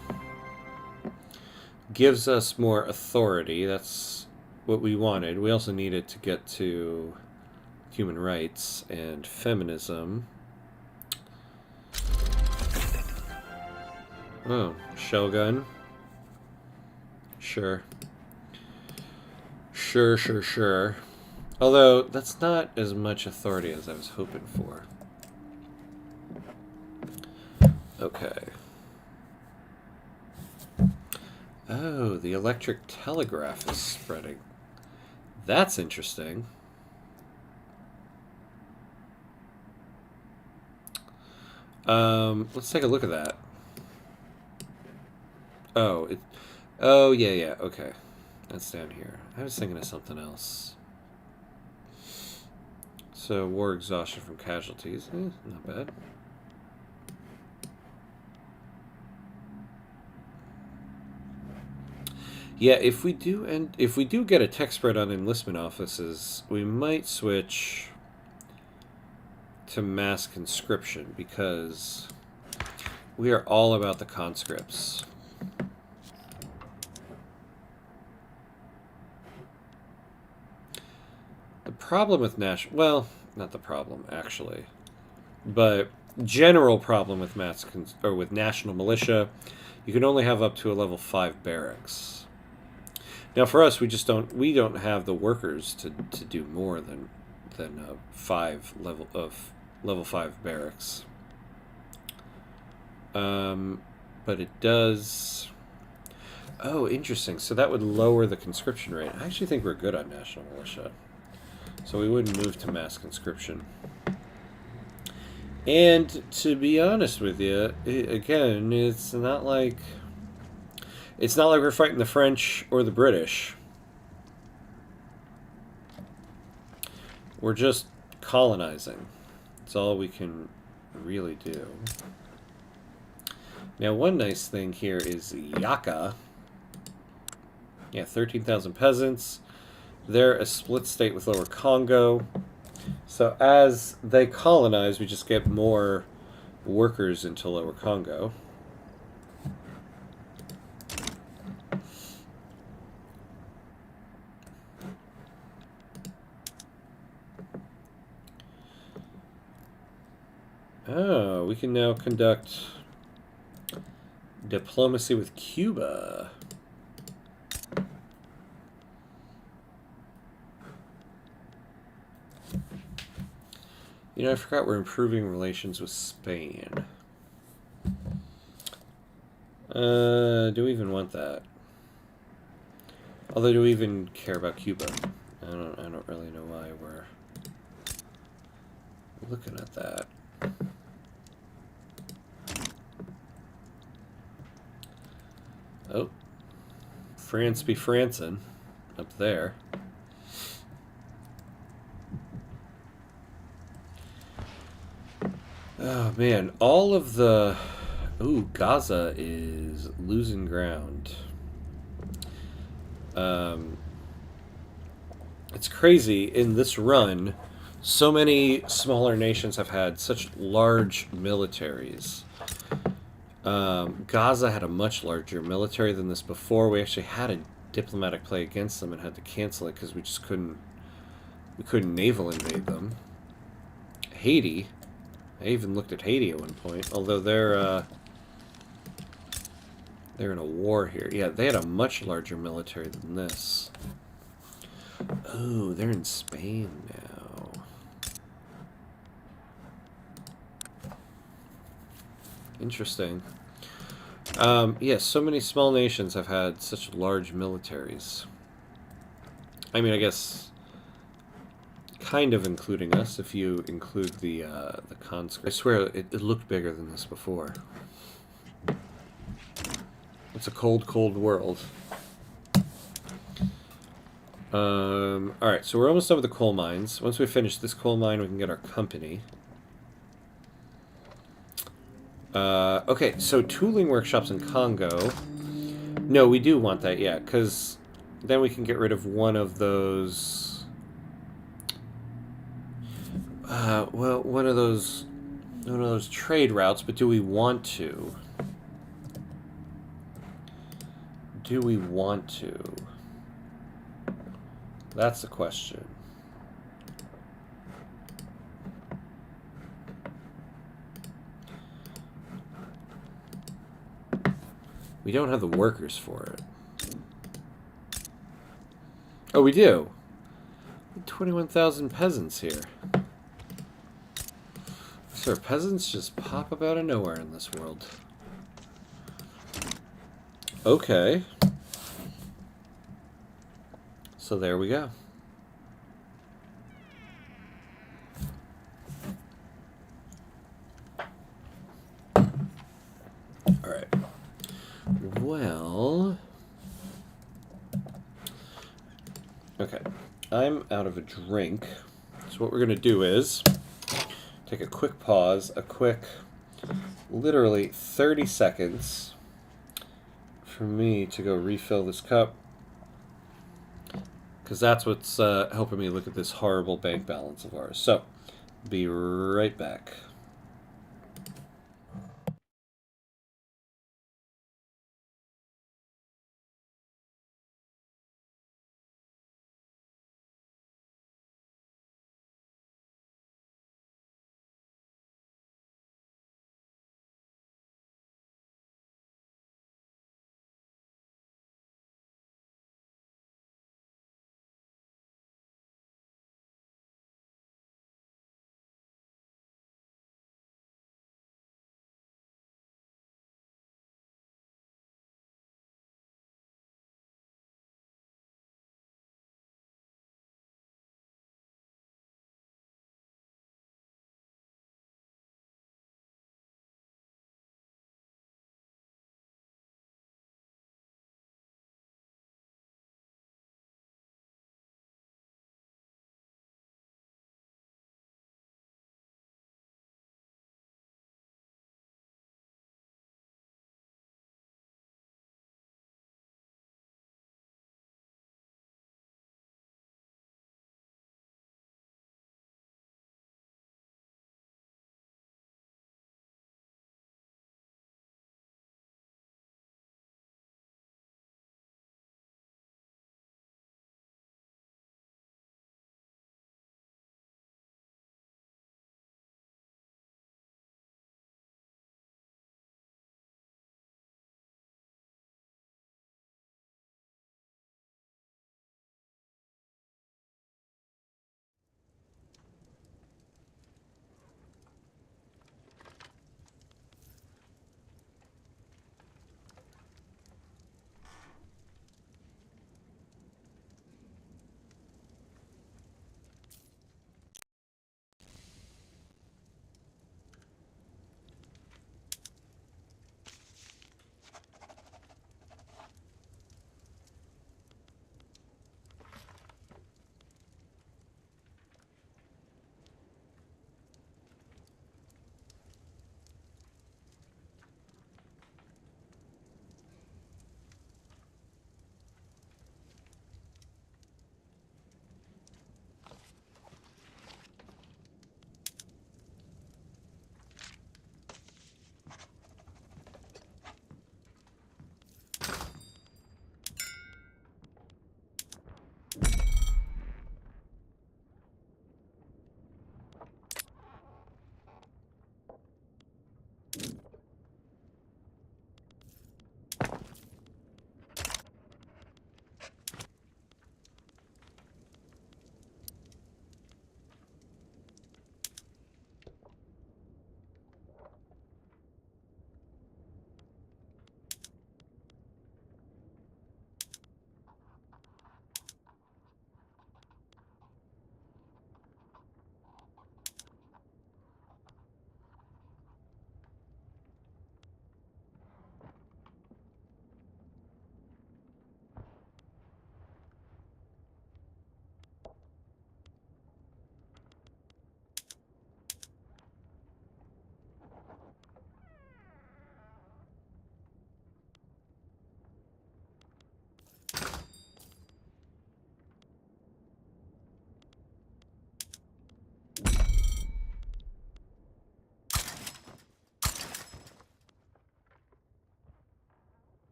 Gives us more authority. That's what we wanted. We also needed to get to human rights and feminism. Oh, shell gun. Sure. Sure. Although, that's not as much authority as I was hoping for. Okay. Oh, the electric telegraph is spreading. That's interesting. Let's take a look at that. Oh, yeah, okay. That's down here. I was thinking of something else. So, war exhaustion from casualties. Not bad. Yeah, if we do get a tech spread on enlistment offices, we might switch to mass conscription because we are all about the conscripts. The problem with well, not the problem actually, but general problem with with national militia, you can only have up to a level 5 barracks. Now for us, we don't have the workers to do more than 5 level 5 barracks. But it does. Oh, interesting. So that would lower the conscription rate. I actually think we're good on national militia. So we wouldn't move to mass conscription. And to be honest with you, again, it's not like we're fighting the French or the British. We're just colonizing. That's all we can really do. Now, one nice thing here is Yaka. Yeah, 13,000 peasants. They're a split state with Lower Kongo. So as they colonize, we just get more workers into Lower Kongo. Oh, we can now conduct diplomacy with Cuba. You know, I forgot we're improving relations with Spain. Do we even want that? Although, do we even care about Cuba? I don't really know why we're looking at that. Oh, France be Francin up there. Oh man, all of the... Ooh, Gaza is losing ground. It's crazy. In this run, so many smaller nations have had such large militaries. Gaza had a much larger military than this before. We actually had a diplomatic play against them and had to cancel it because we just couldn't naval invade them. Haiti. I even looked at Haiti at one point, although they're in a war here. Yeah, they had a much larger military than this. Oh, they're in Spain now. Interesting. Yeah, so many small nations have had such large militaries. I mean, I guess kind of including us if you include the conscript. I swear it looked bigger than this before. It's a cold, cold world. Alright, so we're almost done with the coal mines. Once we finish this coal mine, we can get our company. Okay, so tooling workshops in Kongo. No, we do want that, yeah, because then we can get rid of one of those... well, one of those trade routes, but do we want to? Do we want to? That's the question. We don't have the workers for it. Oh, we do. 21,000 peasants here. Sir, peasants just pop up out of nowhere in this world. Okay. So there we go. Alright. Well... Okay. I'm out of a drink. So what we're going to do is take a quick pause, a quick, literally 30 seconds for me to go refill this cup. Because that's what's helping me look at this horrible bank balance of ours. So, be right back.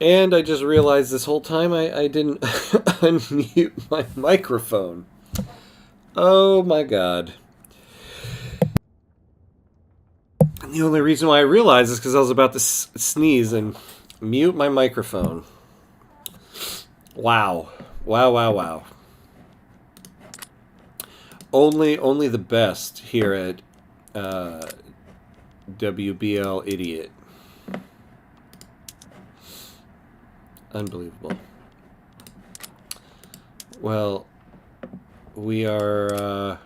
And I just realized this whole time I didn't unmute my microphone. Oh my god. And the only reason why I realized is because I was about to sneeze and mute my microphone. Wow. Wow, wow, wow. Only the best here at WBL Idiot. Unbelievable. Well, we are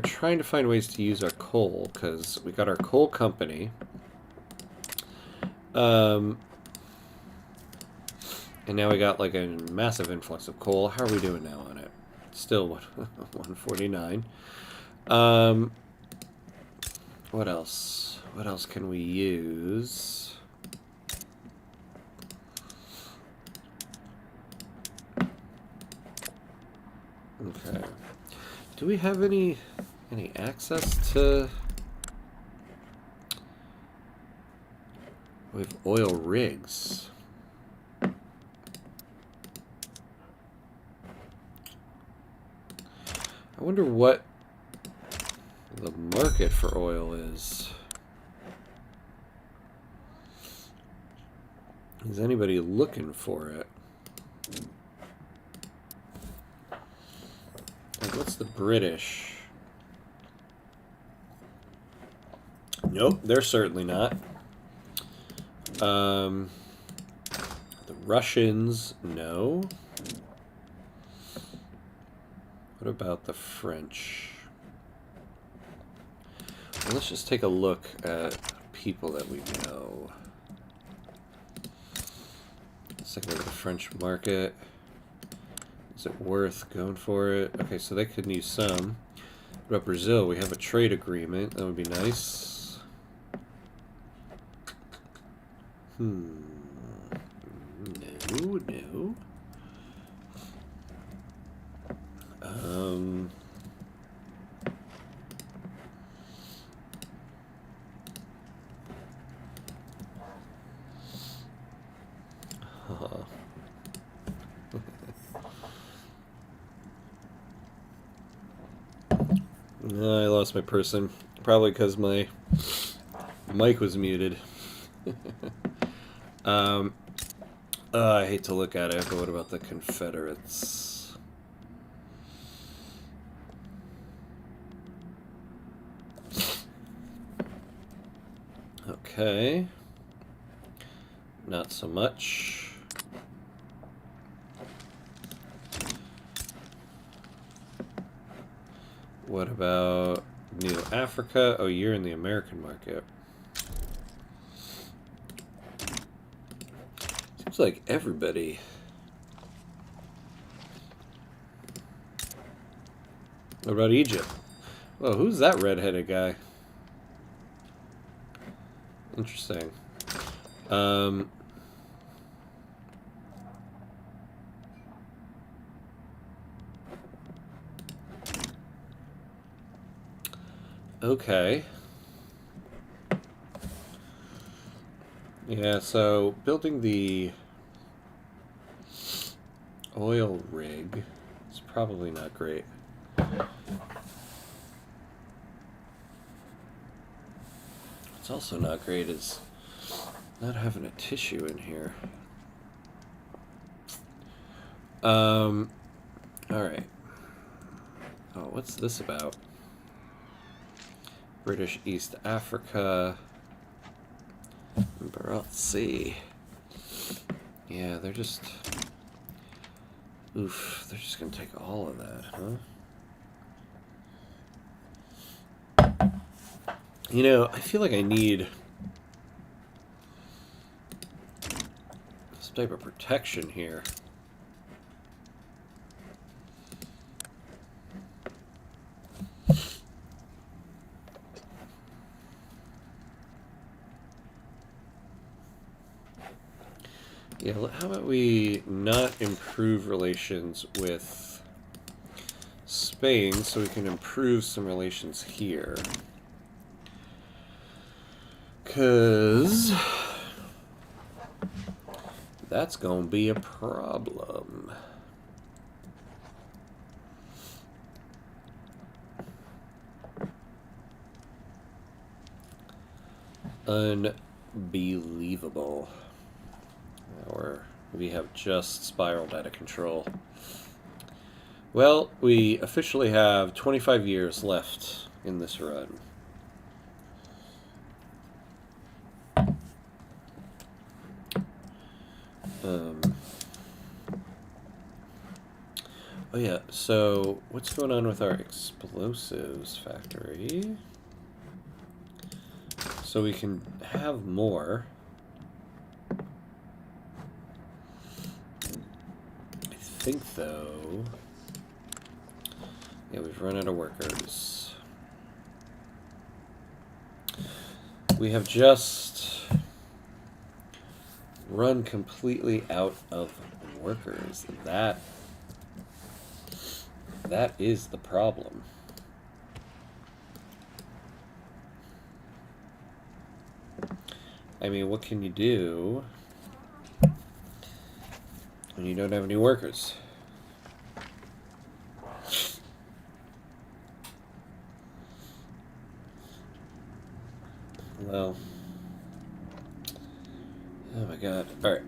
trying to find ways to use our coal, because we got our coal company. And now we got like a massive influx of coal. How are we doing now on it? Still 149. What else? What else can we use? Okay. Do we have any access to... We have oil rigs. I wonder what the market for oil is. Is anybody looking for it? Like, what's the British? Nope, they're certainly not. The Russians, no. What about the French? Well, let's just take a look at people that we know. Let's take a look at the French market. Is it worth going for it? Okay, so they could use some. What about Brazil? We have a trade agreement. That would be nice. No. I lost my person. Probably because my mic was muted. I hate to look at it, but what about the Confederates? Okay. Not so much. What about New Africa? Oh, you're in the American market. Seems like everybody. What about Egypt? Whoa, who's that redheaded guy? Interesting. Okay. Yeah, so building the oil rig is probably not great. What's also not great is not having a tissue in here. Alright. Oh, what's this about? British East Africa. But let's see. Yeah, they're just... Oof, they're just gonna take all of that, huh? You know, I feel like I need some type of protection here. Yeah, how about we not improve relations with Spain so we can improve some relations here. 'cause that's gonna be a problem. Unbelievable. We have just spiraled out of control. Well, we officially have 25 years left in this run. Oh yeah, so what's going on with our explosives factory? So we can have more. I think, though... Yeah, we've run out of workers. We have just run completely out of workers. That is the problem. I mean, what can you do when you don't have any workers? Well, oh my god. Alright.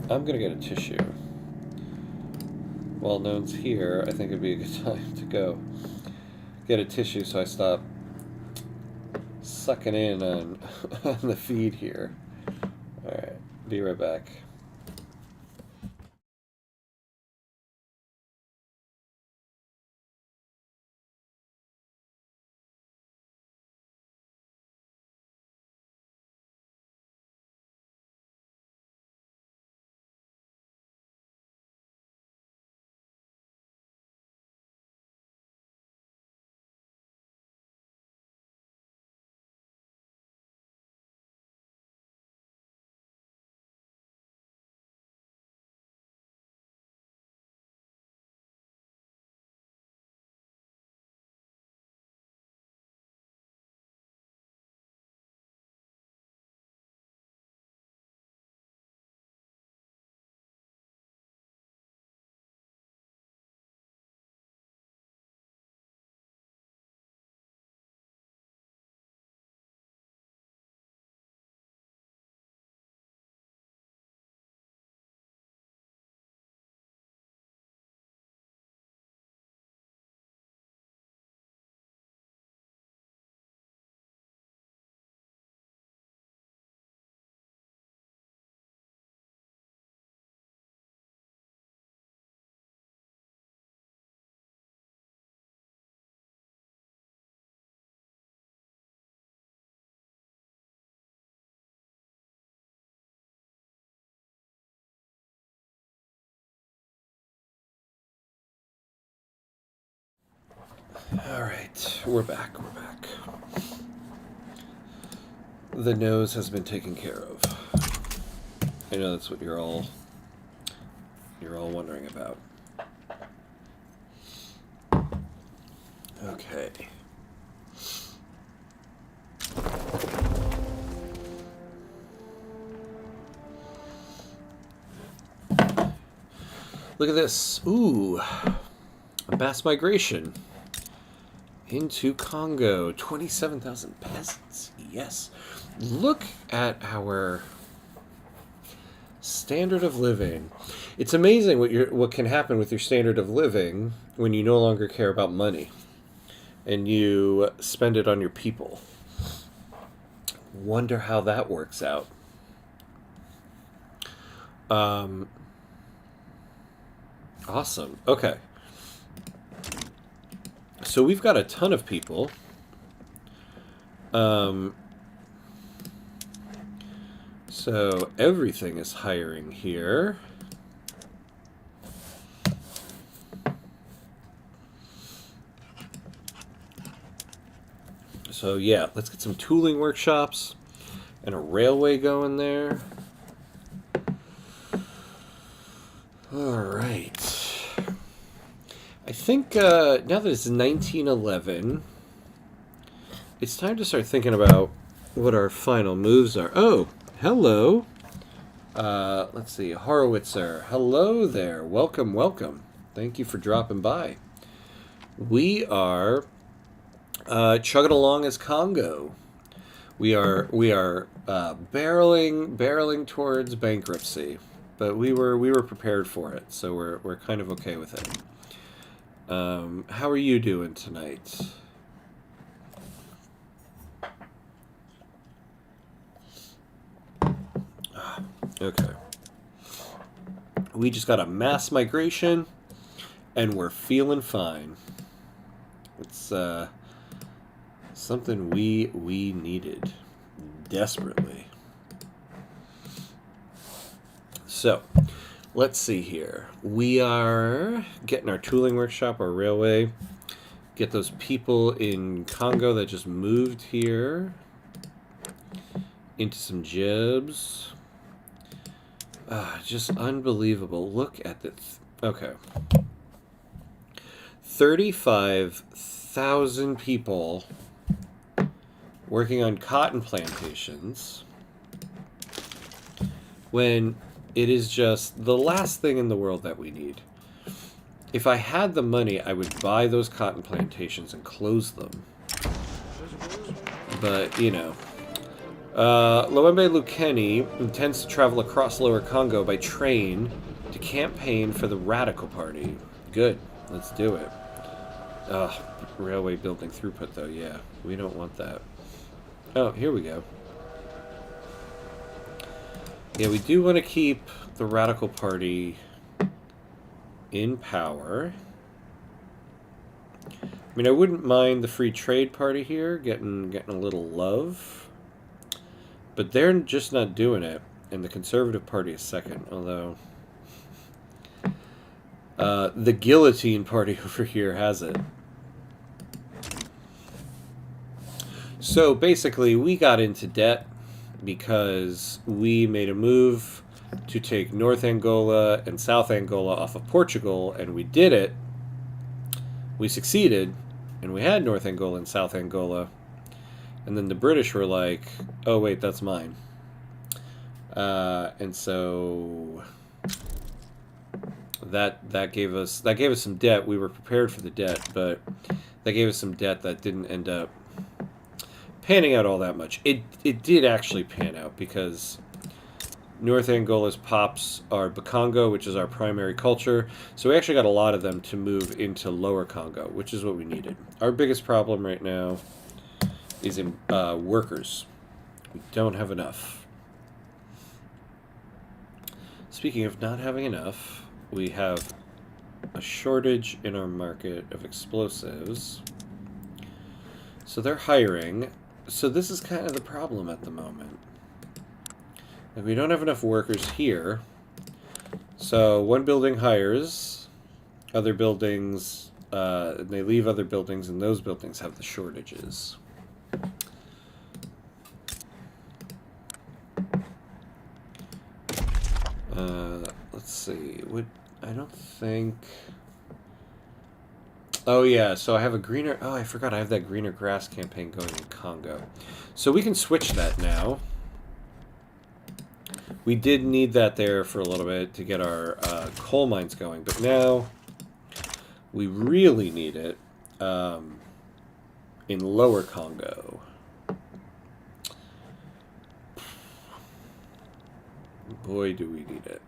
I'm gonna get a tissue. While no one's here, I think it'd be a good time to go get a tissue so I stop sucking in on, on the feed here. Alright, be right back. Alright, we're back. The nose has been taken care of. I know that's what you're all wondering about. Okay. Look at this. Ooh. A mass migration into Kongo. 27,000 peasants. Yes. Look at our standard of living. It's amazing what can happen with your standard of living when you no longer care about money and you spend it on your people. Wonder how that works out. Awesome. Okay. So we've got a ton of people. So everything is hiring here. So yeah, let's get some tooling workshops and a railway going there. All right. I think now that it's 1911, it's time to start thinking about what our final moves are. Oh, hello. Let's see, Horowitzer. Hello there. Welcome, welcome. Thank you for dropping by. We are chugging along as Kongo. We are barreling towards bankruptcy, but we were prepared for it, so we're kind of okay with it. How are you doing tonight? Okay. We just got a mass migration, and we're feeling fine. It's something we needed desperately. So, let's see here. We are getting our tooling workshop, our railway. Get those people in Kongo that just moved here into some jibs. Just unbelievable. Look at this. Okay. 35,000 people working on cotton plantations when it is just the last thing in the world that we need. If I had the money, I would buy those cotton plantations and close them. But, you know. Loembe Lukeni intends to travel across Lower Congo by train to campaign for the Radical Party. Good. Let's do it. Railway building throughput, though. Yeah, we don't want that. Oh, here we go. Yeah, we do want to keep the Radical Party in power. I mean, I wouldn't mind the Free Trade Party here getting a little love. But they're just not doing it, and the Conservative Party is second, although the Guillotine Party over here has it. So basically, we got into debt because we made a move to take North Angola and South Angola off of Portugal, and we did it. We succeeded, and we had North Angola and South Angola. And then the British were like, "Oh wait, that's mine." And so that gave us some debt. We were prepared for the debt, but that gave us some debt that didn't end up panning out all that much. It did actually pan out because North Angola's pops are Bakongo, which is our primary culture. So we actually got a lot of them to move into Lower Congo, which is what we needed. Our biggest problem right now is in workers. We don't have enough. Speaking of not having enough, we have a shortage in our market of explosives. So they're hiring. So this is kind of the problem at the moment. Like, we don't have enough workers here. So one building hires, other buildings, they leave other buildings, and those buildings have the shortages. Let's see. I don't think. Oh yeah, so I have a greener. Oh, I forgot I have that greener grass campaign going in Congo, so we can switch that now. We did need that there for a little bit to get our coal mines going, but now we really need it in Lower Congo. Boy, do we need it.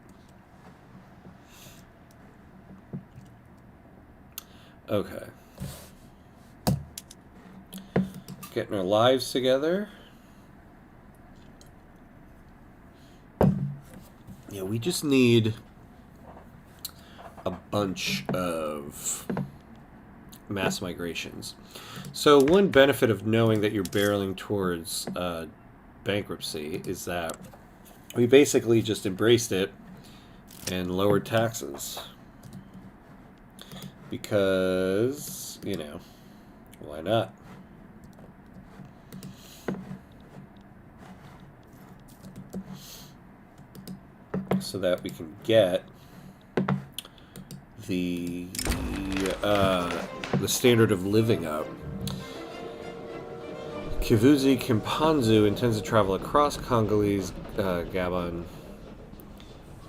Okay. Getting our lives together. Yeah, we just need a bunch of mass migrations. So one benefit of knowing that you're barreling towards bankruptcy is that we basically just embraced it and lowered taxes. Because, you know, why not? So that we can get the the standard of living up. Kivuzi Kimpanzu intends to travel across Congolese Gabon.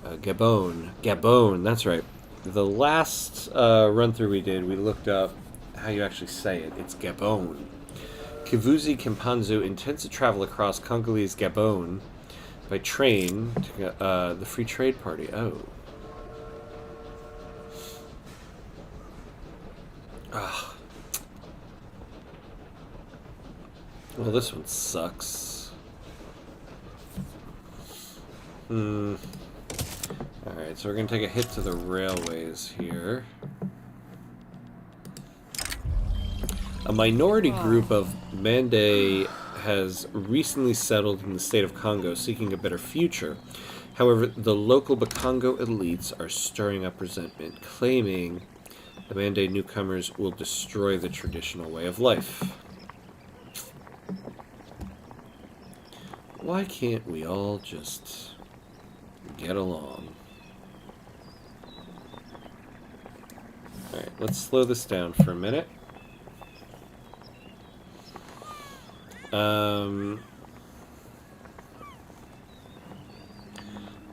Gabon, that's right. The last run-through we did, we looked up how you actually say it. It's Gabon. Kivuzi Kimpanzu intends to travel across Congolese Gabon by train to the Free Trade Party. Oh. Ah. Well, this one sucks. Alright, so we're going to take a hit to the railways here. A minority group of Mande has recently settled in the state of Kongo, seeking a better future. However, the local Bakongo elites are stirring up resentment, claiming the Mande newcomers will destroy the traditional way of life. Why can't we all just get along? Alright, let's slow this down for a minute.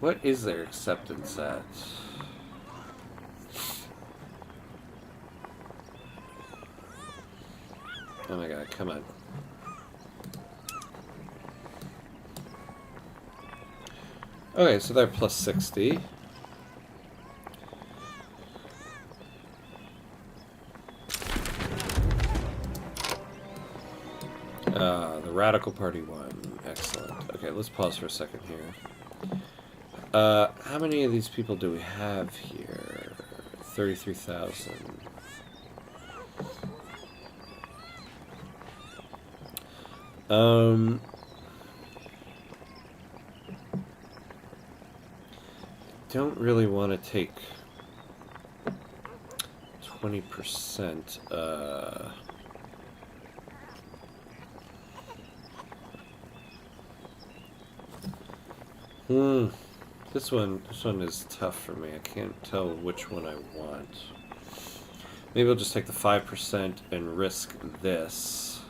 What is their acceptance at? Oh my god, come on. Okay, so they're plus 60. The Radical Party won. Excellent. Okay, let's pause for a second here. How many of these people do we have here? 33,000. Don't really want to take 20%. This one is tough for me. I can't tell which one I want. Maybe I'll just take the 5% and risk this.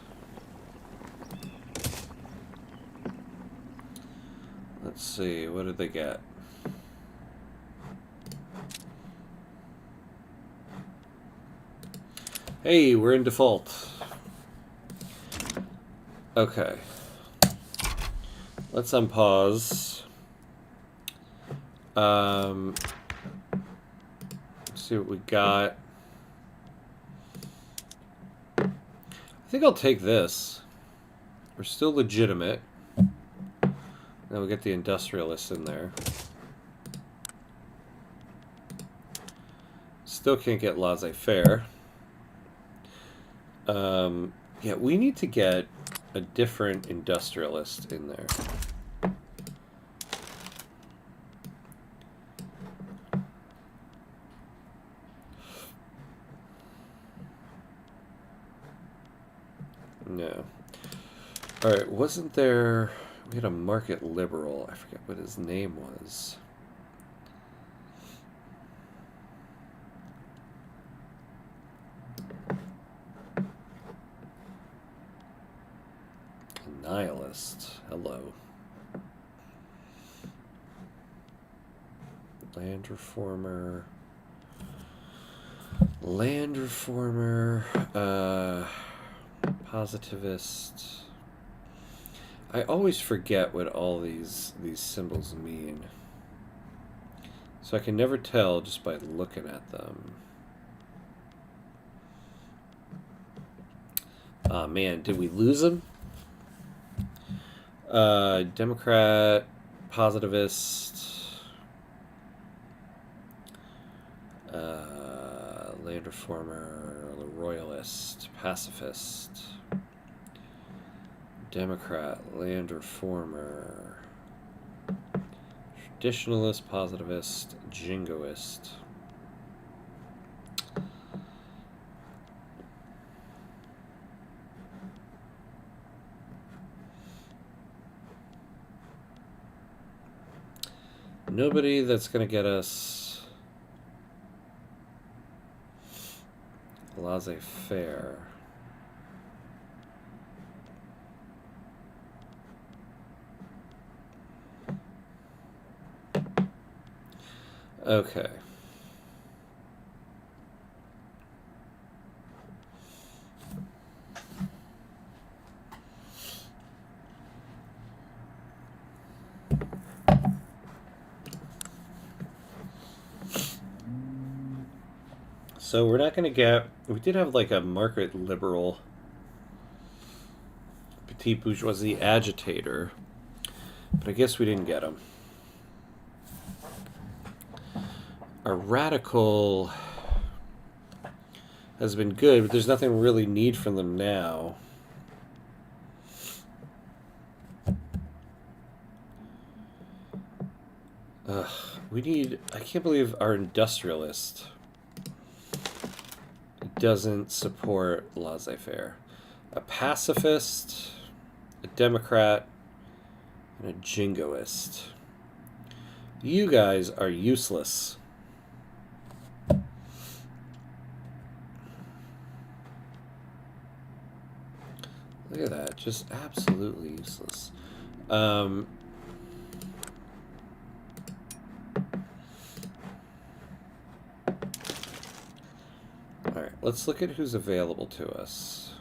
Let's see, what did they get? Hey, we're in default. Okay. Let's unpause. Let's see what we got. I think I'll take this. We're still legitimate. Now we get the industrialists in there. Still can't get laissez-faire. Yeah, we need to get a different industrialist in there. No. Alright, wasn't there... We had a market liberal. I forget what his name was. Nihilist. Hello. Land reformer. Land reformer. Positivist. I always forget what all these symbols mean. So I can never tell just by looking at them. Ah, man, did we lose them? Democrat, positivist, land reformer, royalist, pacifist, Democrat, land reformer, traditionalist, positivist, jingoist. Nobody that's going to get us... laissez-faire. Okay. So we're not going to get... We did have like a market liberal petit bourgeoisie agitator, but I guess we didn't get him. Our radical has been good, but there's nothing we really need from them now. We need... I can't believe our industrialist doesn't support laissez-faire. A pacifist, a Democrat, and a jingoist. You guys are useless. Look at that. Just absolutely useless. Alright, let's look at who's available to us.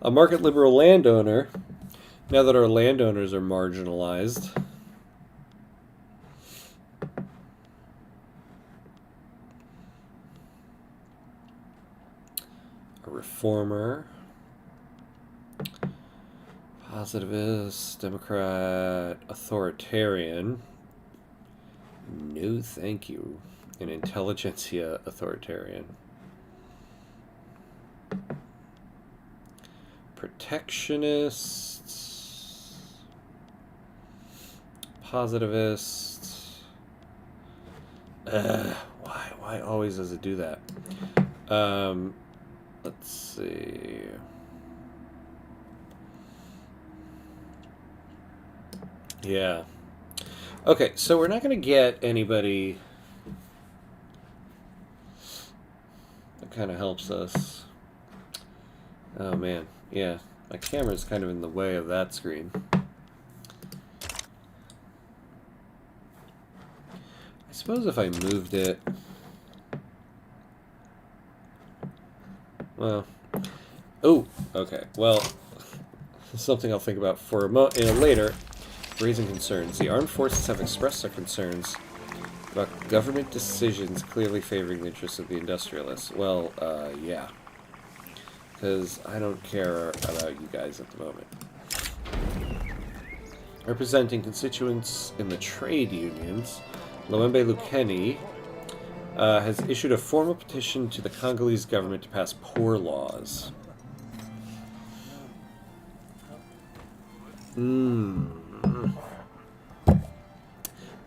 A market liberal landowner. Now that our landowners are marginalized. A reformer. Positivist, Democrat, authoritarian. No, thank you. An intelligentsia authoritarian. Protectionist. Positivist. Why always does it do that? Let's see. Yeah. Okay, so we're not going to get anybody that kind of helps us. Oh, man. Yeah, my camera's kind of in the way of that screen. I suppose if I moved it... Well... Oh, okay. Well, something I'll think about for later. Raising concerns. The armed forces have expressed their concerns about government decisions clearly favoring the interests of the industrialists. Well, yeah. Because I don't care about you guys at the moment. Representing constituents in the trade unions, Loembe Lukeni has issued a formal petition to the Congolese government to pass poor laws.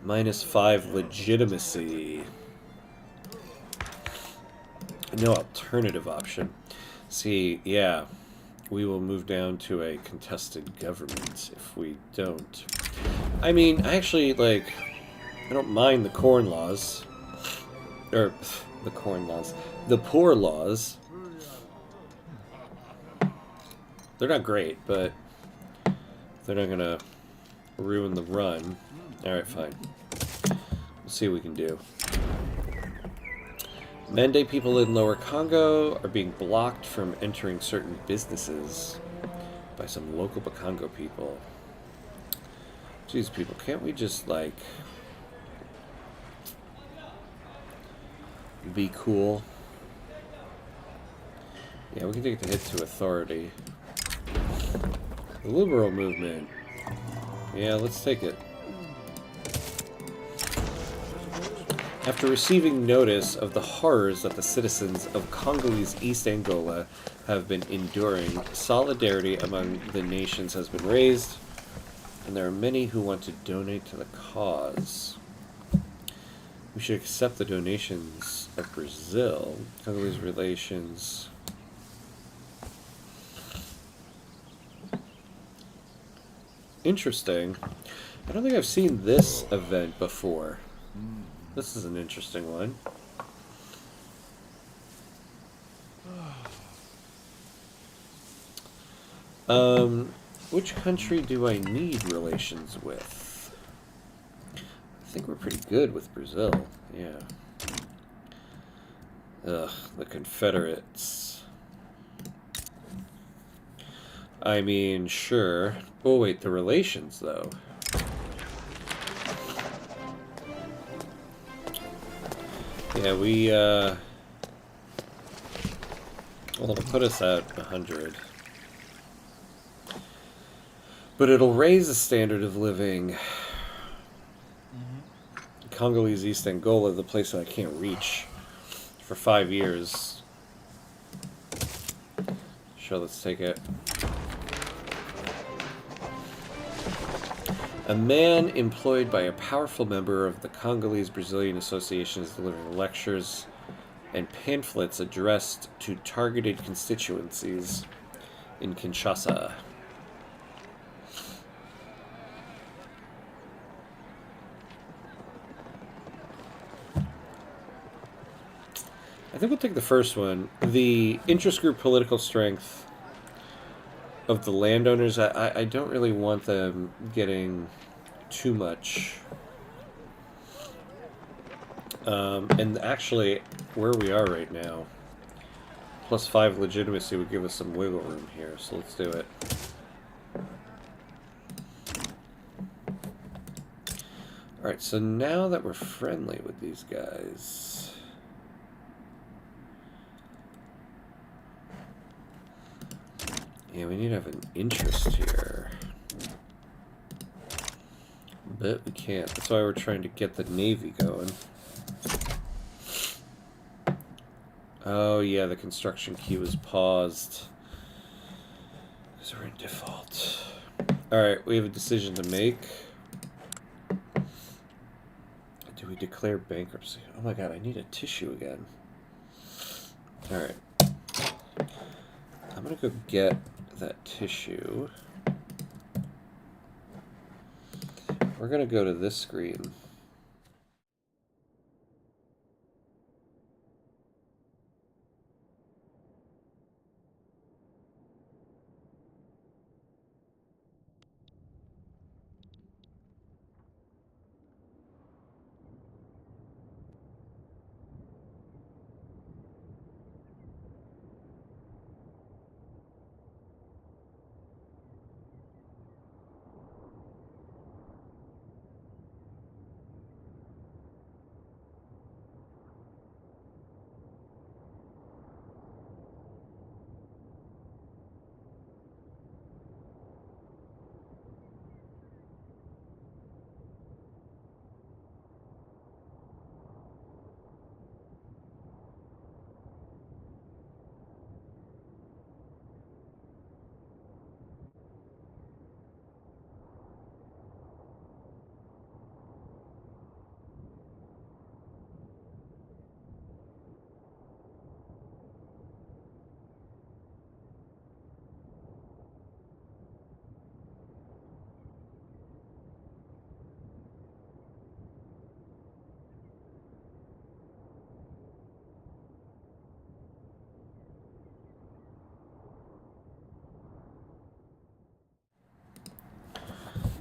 -5 legitimacy. No alternative option. See, yeah. We will move down to a contested government if we don't. I mean, actually, like, I don't mind the corn laws. Or, the corn laws. The poor laws. They're not great, but they're not gonna ruin the run. Alright, fine. We'll see what we can do. Mende people in Lower Congo are being blocked from entering certain businesses by some local Bakongo people. Jeez, people, can't we just, like, be cool? Yeah, we can take the hit to authority. The liberal movement. Yeah, let's take it. After receiving notice of the horrors that the citizens of Congolese East Angola have been enduring, solidarity among the nations has been raised, and there are many who want to donate to the cause. We should accept the donations of Brazil. Congolese relations. Interesting. I don't think I've seen this event before. This is an interesting one. Which country do I need relations with? I think we're pretty good with Brazil. Yeah. Ugh, the Confederates. I mean, sure. Oh, wait, the relations, though. Yeah, we, well, it'll put us at 100. But it'll raise the standard of living. Congolese East Angola, the place that I can't reach for 5 years. Sure, let's take it. A man employed by a powerful member of the Congolese Brazilian Association is delivering lectures and pamphlets addressed to targeted constituencies in Kinshasa. I think we'll take the first one. The interest group political strength of the landowners, I don't really want them getting too much. And actually, where we are right now, +5 legitimacy would give us some wiggle room here, so let's do it. Alright, so now that we're friendly with these guys... Yeah, we need to have an interest here. But we can't. That's why we're trying to get the Navy going. Oh, yeah, the construction key was paused. Because we're in default. Alright, we have a decision to make. Do we declare bankruptcy? Oh my god, I need a tissue again. Alright. I'm gonna go get that tissue. We're gonna go to this screen.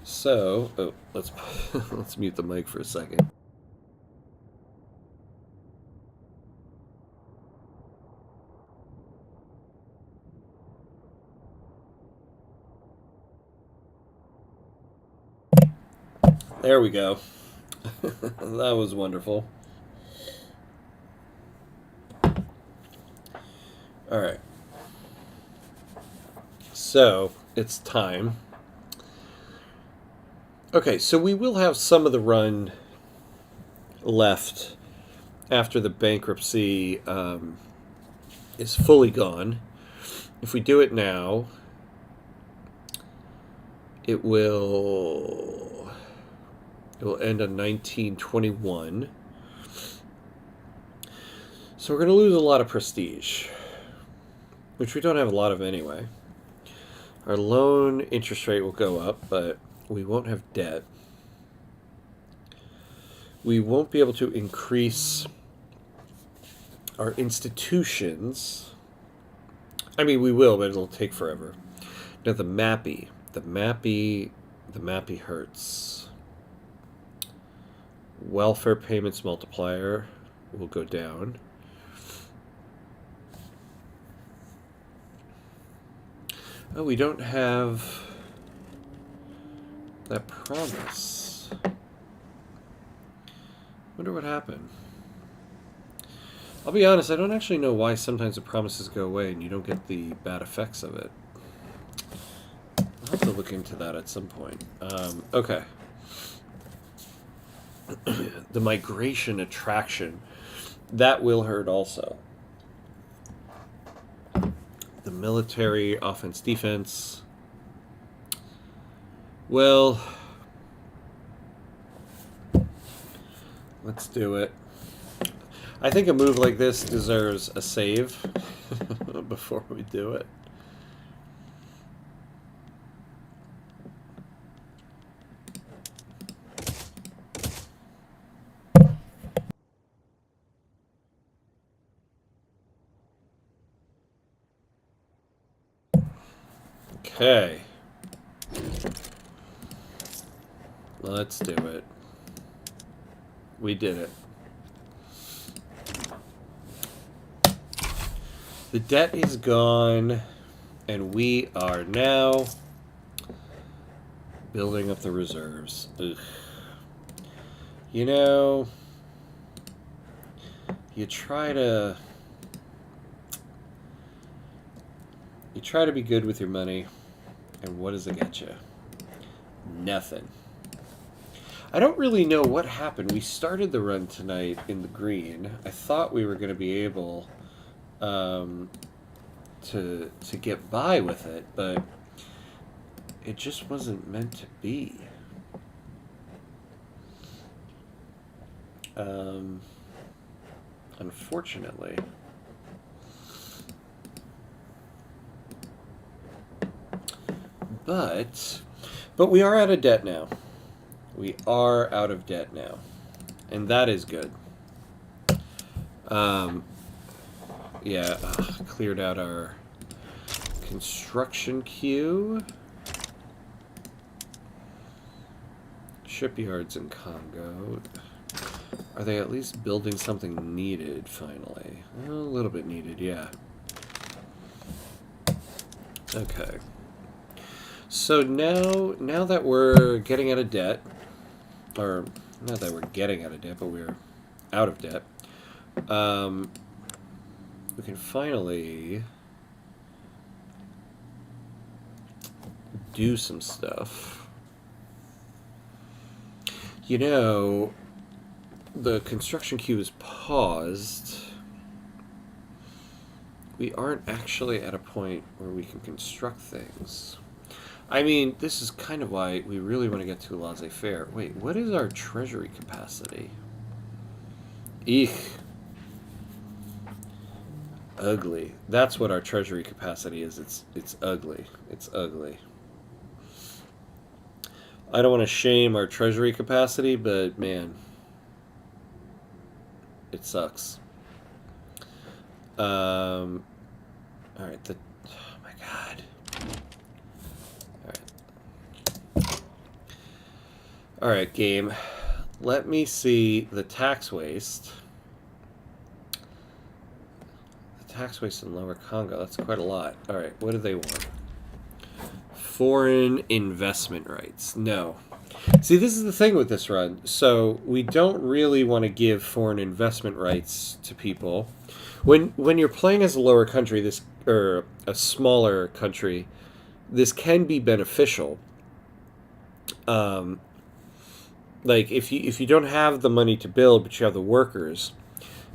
So, oh, let's let's mute the mic for a second. There we go. That was wonderful. Alright. So, it's time. Okay, so we will have some of the run left after the bankruptcy is fully gone. If we do it now, it will end on 1921. So we're going to lose a lot of prestige, which we don't have a lot of anyway. Our loan interest rate will go up, but we won't have debt. we won't be able to increase our institutions. I mean, we will, but it'll take forever. Now the mappy hurts. Welfare payments multiplier will go down. Oh, we don't have that promise. Wonder what happened. I'll be honest, I don't actually know why sometimes the promises go away and you don't get the bad effects of it. I'll have to look into that at some point. Okay. The migration attraction. That will hurt also. The military, offense, defense. Well, let's do it. I think a move like this deserves a save before we do it. Okay. Let's do it. We did it. The debt is gone, and we are now building up the reserves. Ugh. You know, you try to be good with your money, and what does it get you? Nothing. I don't really know what happened. We started the run tonight in the green. I thought we were going to be able to get by with it, but it just wasn't meant to be. Unfortunately. But we are out of debt now. We are out of debt now. And that is good. Yeah, cleared out our construction queue. Shipyards in Kongo. Are they at least building something needed, finally? A little bit needed, yeah. Okay. So now that we're getting out of debt, or not that we're getting out of debt, but we're out of debt, we can finally do some stuff. You know, the construction queue is paused. We aren't actually at a point where we can construct things. I mean, this is kind of why we really want to get to laissez-faire. Wait, what is our treasury capacity? Eek. Ugly. That's what our treasury capacity is. It's ugly. It's ugly. I don't want to shame our treasury capacity, but man, it sucks. All right. Oh my God. All right, game. Let me see the tax waste. The tax waste in Lower Congo. That's quite a lot. All right, what do they want? Foreign investment rights. No. See, this is the thing with this run. So we don't really want to give foreign investment rights to people. When you're playing as a lower country, or a smaller country, this can be beneficial. Like if you don't have the money to build, but you have the workers.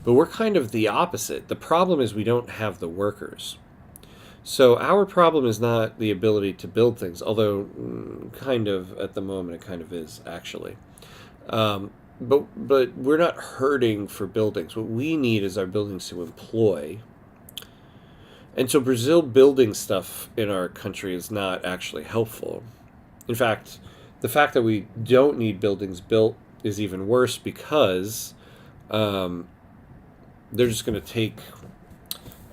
But we're kind of the opposite. The problem is we don't have the workers. So our problem is not the ability to build things, although kind of at the moment it kind of is actually. But we're not hurting for buildings. What we need is our buildings to employ. And so Brazil building stuff in our country is not actually helpful. In fact, the fact that we don't need buildings built is even worse because they're just going to take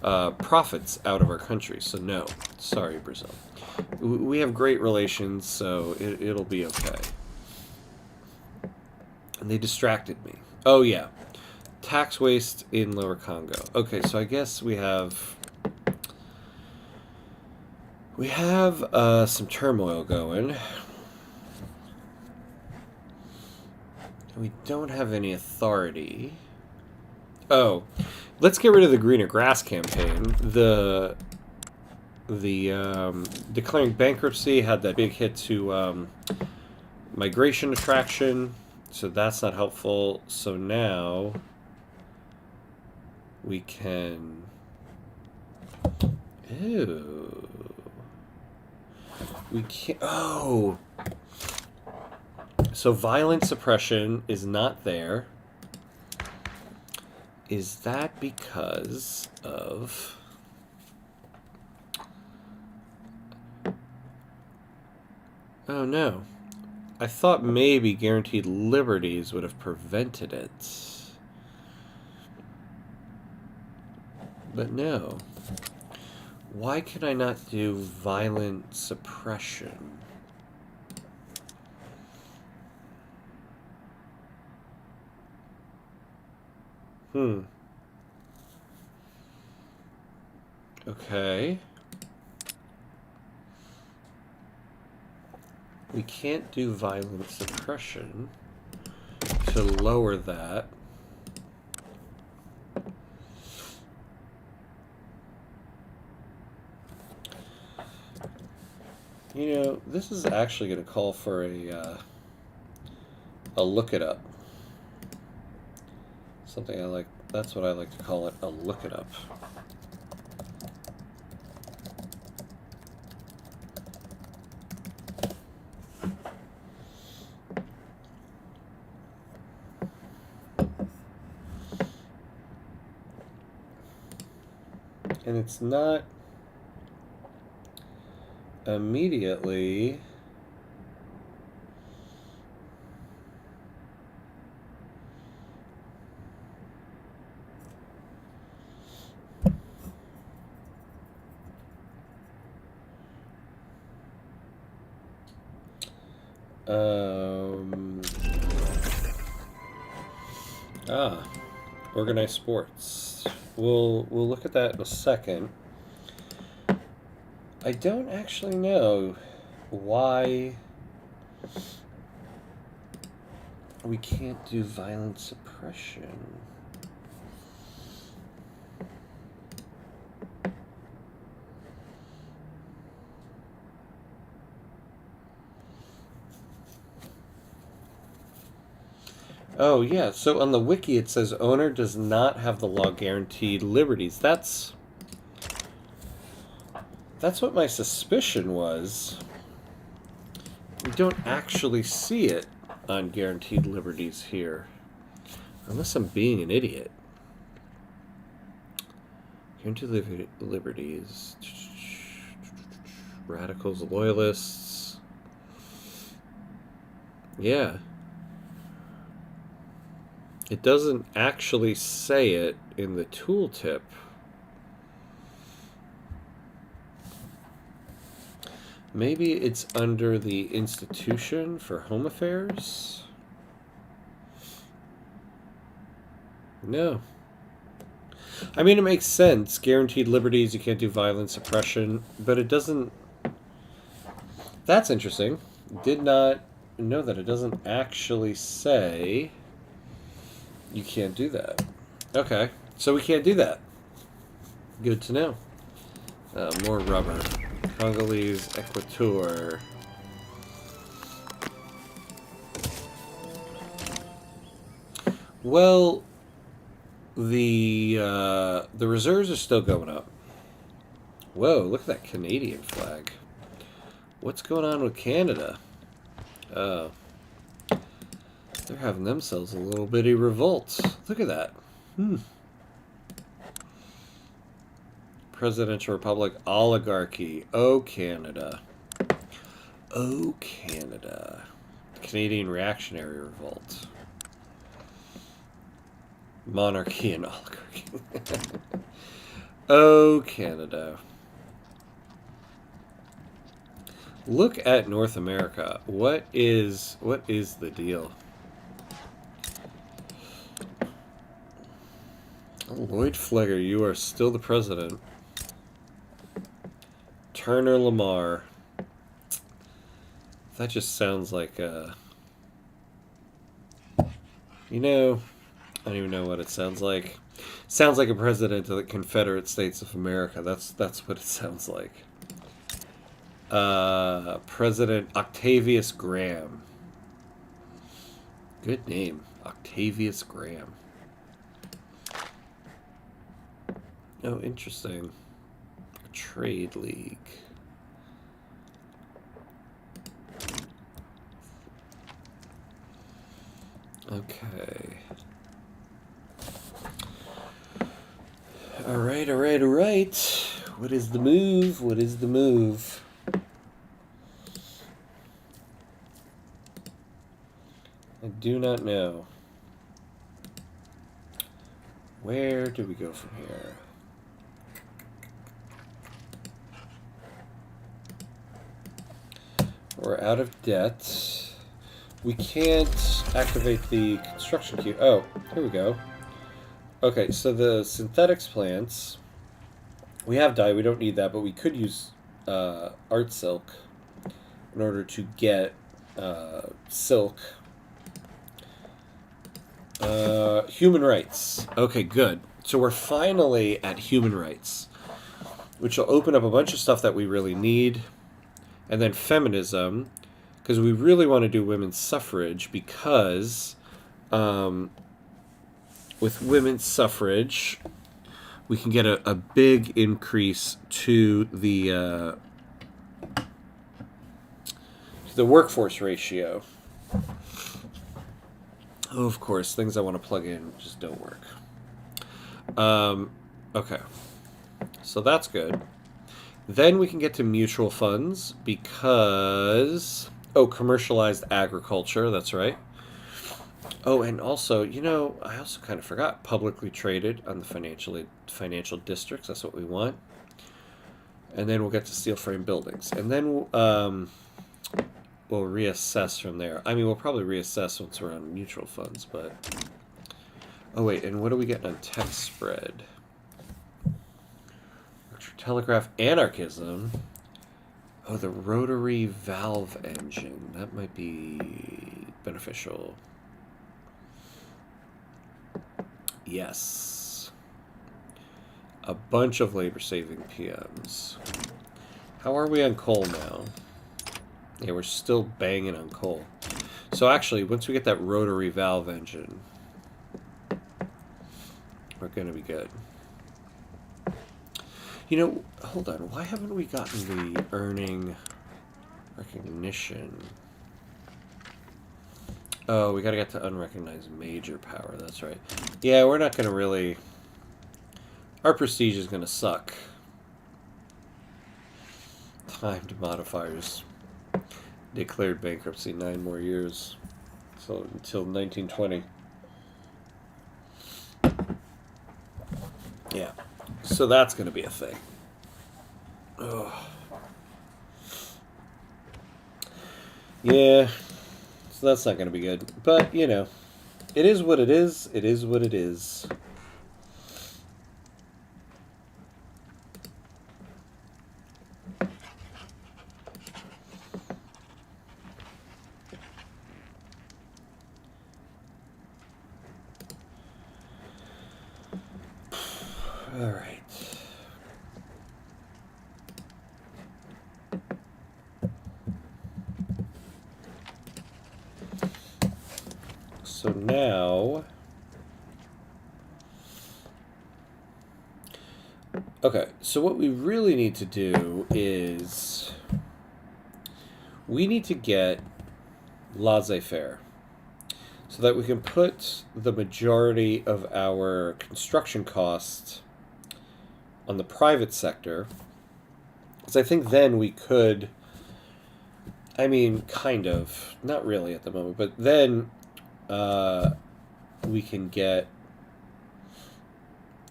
profits out of our country. So no, sorry, Brazil. We have great relations, so it'll be okay. And they distracted me. Oh, yeah. Tax waste in Lower Congo. Okay, so I guess we have some turmoil going. We don't have any authority. Oh, let's get rid of the greener grass campaign. The declaring bankruptcy had that big hit to migration attraction, so that's not helpful. So now we can... Ew. We can't... Oh! So violent suppression is not there. Is that because of... Oh no. I thought maybe guaranteed liberties would have prevented it. But no. Why can I not do violent suppression? Okay. We can't do violent suppression to lower that. You know, this is actually going to call for a look it up. Something I like, that's what I like to call it, a look it up. And it's not immediately organized sports. We'll look at that in a second. I don't actually know why we can't do violent suppression. Oh, yeah. So on the wiki, it says owner does not have the law guaranteed liberties. That's what my suspicion was. We don't actually see it on guaranteed liberties here. Unless I'm being an idiot. Guaranteed liberties. Radicals, loyalists. Yeah. It doesn't actually say it in the tooltip. Maybe it's under the institution for home affairs? No. I mean, it makes sense. Guaranteed liberties, you can't do violent suppression, but it doesn't... That's interesting. Did not know that. It doesn't actually say... You can't do that. Okay, so we can't do that. Good to know. More rubber. Congolese Equateur. Well, the reserves are still going up. Whoa, look at that Canadian flag. What's going on with Canada? Oh. They're having themselves a little bitty revolt. Look at that. Presidential Republic, oligarchy. Oh, Canada. Oh, Canada. Canadian Reactionary Revolt. Monarchy and oligarchy. Oh, Canada. Look at North America. What is the deal? Oh, Lloyd Flegger, you are still the president. Turner Lamar. That just sounds like you know, I don't even know what it sounds like. Sounds like a president of the Confederate States of America. That's what it sounds like. President Octavius Graham. Good name. Octavius Graham. Oh, interesting. A trade league. Okay. Alright, alright, alright. What is the move? What is the move? I do not know. Where do we go from here? We're out of debt. We can't activate the construction queue. Oh, here we go. Okay, so the synthetics plants. We have dye, we don't need that, but we could use art silk in order to get silk. Human rights. Okay, good. So we're finally at human rights, which will open up a bunch of stuff that we really need. And then feminism, because we really want to do women's suffrage, because with women's suffrage, we can get a big increase to the workforce ratio. Oh, of course, things I want to plug in just don't work. Okay, so that's good. Then we can get to mutual funds because... Oh, commercialized agriculture, that's right. Oh, and also, you know, I also kind of forgot. Publicly traded on the financial districts, that's what we want. And then we'll get to steel frame buildings. And then we'll reassess from there. I mean, we'll probably reassess once we're on mutual funds, but... Oh, wait, and what are we getting on text spread? Telegraph anarchism. Oh, the rotary valve engine. That might be beneficial. Yes. A bunch of labor-saving PMs. How are we on coal now? Yeah, we're still banging on coal. So actually, once we get that rotary valve engine, we're going to be good. You know, hold on. Why haven't we gotten the earning recognition? Oh, we got to get to unrecognized major power. That's right. Yeah, we're not going to really... Our prestige is going to suck. Timed modifiers. Declared bankruptcy 9 more years. So until 1920. Yeah. So that's going to be a thing. Ugh. Yeah. So that's not going to be good. But, you know, it is what it is. It is what it is. All right. So now, okay, so what we really need to do is we need to get laissez-faire so that we can put the majority of our construction costs on the private sector, because I think then we could I mean, kind of. Not really at the moment. But then we can get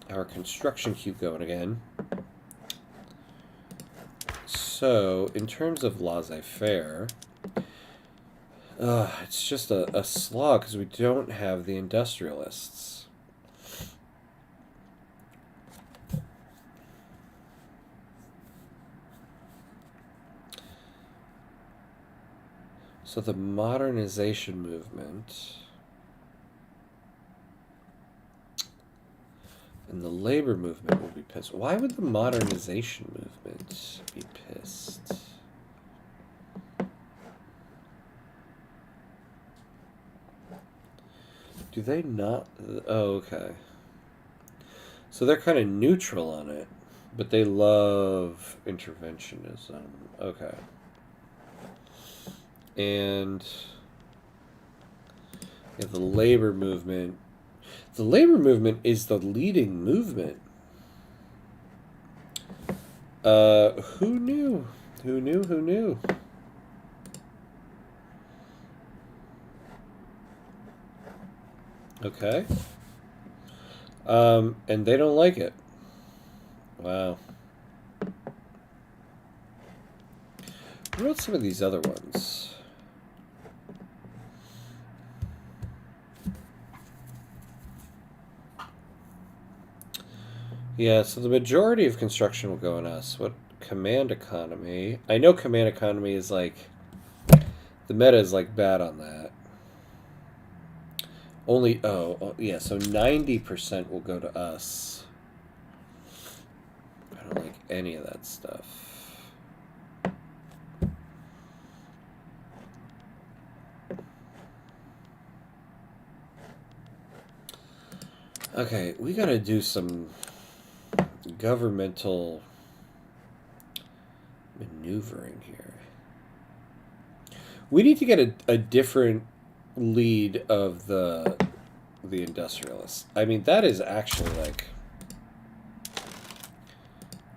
our construction queue going again. So, in terms of laissez-faire, it's just a slog because we don't have the industrialists. So the modernization movement and the labor movement will be pissed. Why would the modernization movement be pissed? Do they not? Oh, okay. So they're kind of neutral on it, but they love interventionism. Okay. And yeah, the labor movement. The labor movement is the leading movement. Who knew? Who knew? Who knew? Okay. And they don't like it. Wow. What about some of these other ones? Yeah, so the majority of construction will go on us. What command economy? I know command economy is like, the meta is like bad on that. Only, yeah, so 90% will go to us. I don't like any of that stuff. Okay, we gotta do some governmental maneuvering here. We need to get a different lead of the industrialists. I mean, that is actually like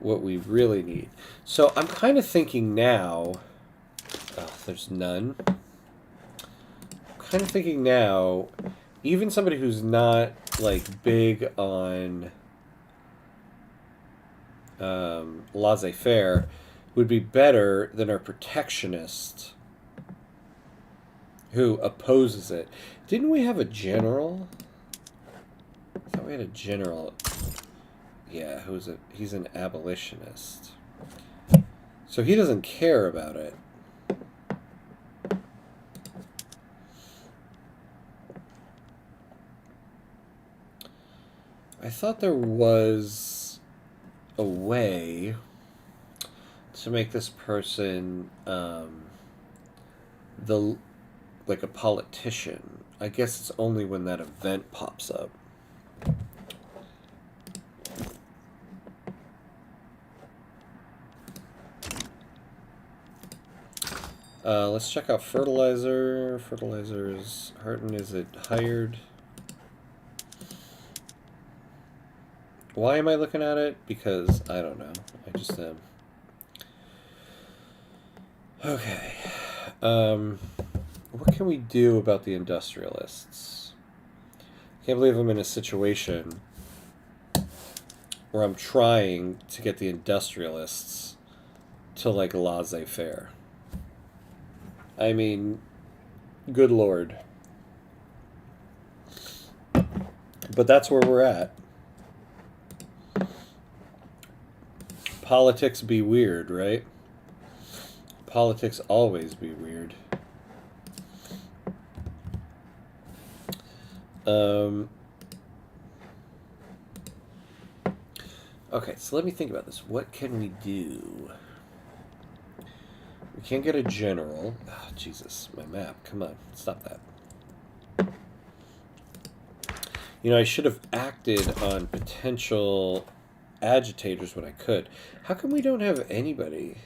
what we really need. So I'm kind of thinking now, there's none. I'm kind of thinking now, even somebody who's not like big on laissez-faire would be better than our protectionist who opposes it. Didn't we have a general? I thought we had a general. Yeah, he's an abolitionist. So he doesn't care about it. I thought there was a way to make this person like a politician. I guess it's only when that event pops up. Let's check out fertilizer. Fertilizers. Harton, is it hired? Why am I looking at it? Because I don't know. I just am. Okay. What can we do about the industrialists? I can't believe I'm in a situation where I'm trying to get the industrialists to like laissez-faire. I mean, good lord. But that's where we're at. Politics be weird, right? Politics always be weird. Okay, so let me think about this. What can we do? We can't get a general. Oh, Jesus, my map. Come on, stop that. You know, I should have acted on potential agitators when I could. How come we don't have anybody?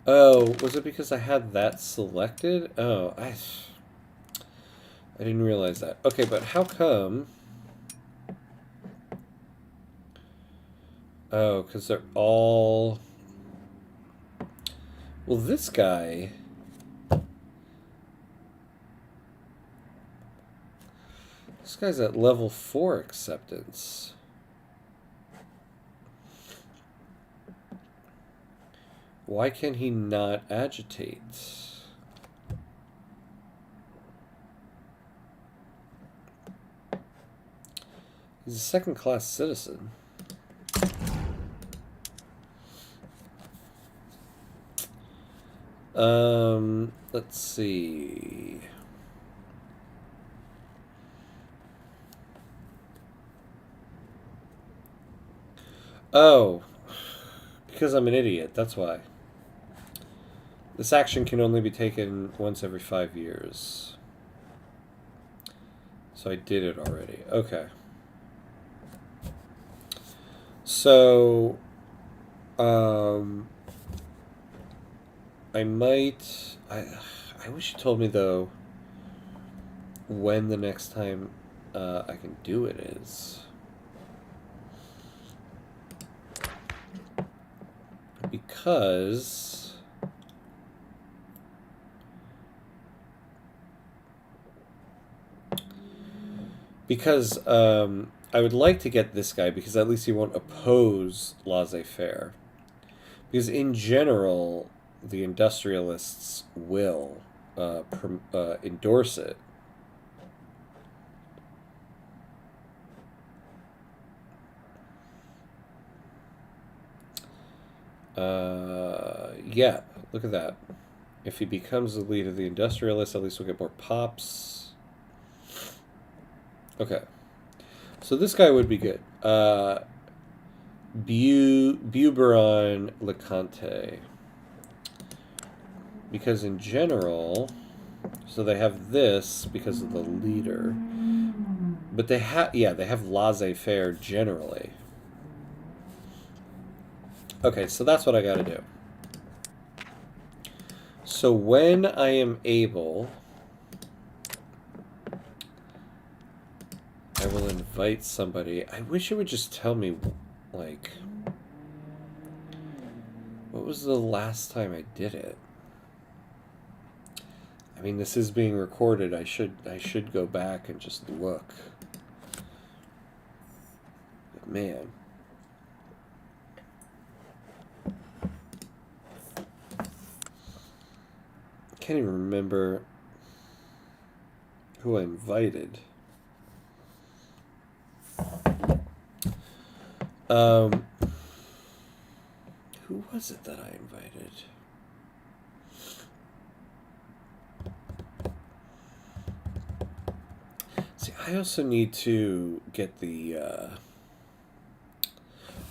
Oh, was it because I had that selected? Oh, I didn't realize that. Okay, but how come... Oh, because they're all... Well, this guy... This guy's at level 4 acceptance. Why can he not agitate? He's a second-class citizen. Let's see. Oh, because I'm an idiot, that's why. This action can only be taken once every 5 years. So I did it already. Okay. So, I might... I wish you told me, though, when the next time I can do it is. Because... I would like to get this guy because at least he won't oppose laissez-faire. Because in general, the industrialists will endorse it. Yeah, look at that. If he becomes the lead of the industrialists, at least we'll get more pops. Okay. So this guy would be good. Buberon LeConte. Because in general, so they have this because of the leader. But they have, yeah, they have laissez-faire generally. Okay, so that's what I gotta do. So when I am able, I will invite somebody. I wish it would just tell me, like, what was the last time I did it? I mean, this is being recorded. I should go back and just look. But man. I can't even remember who I invited. Who was it that I invited? See, I also need to get the,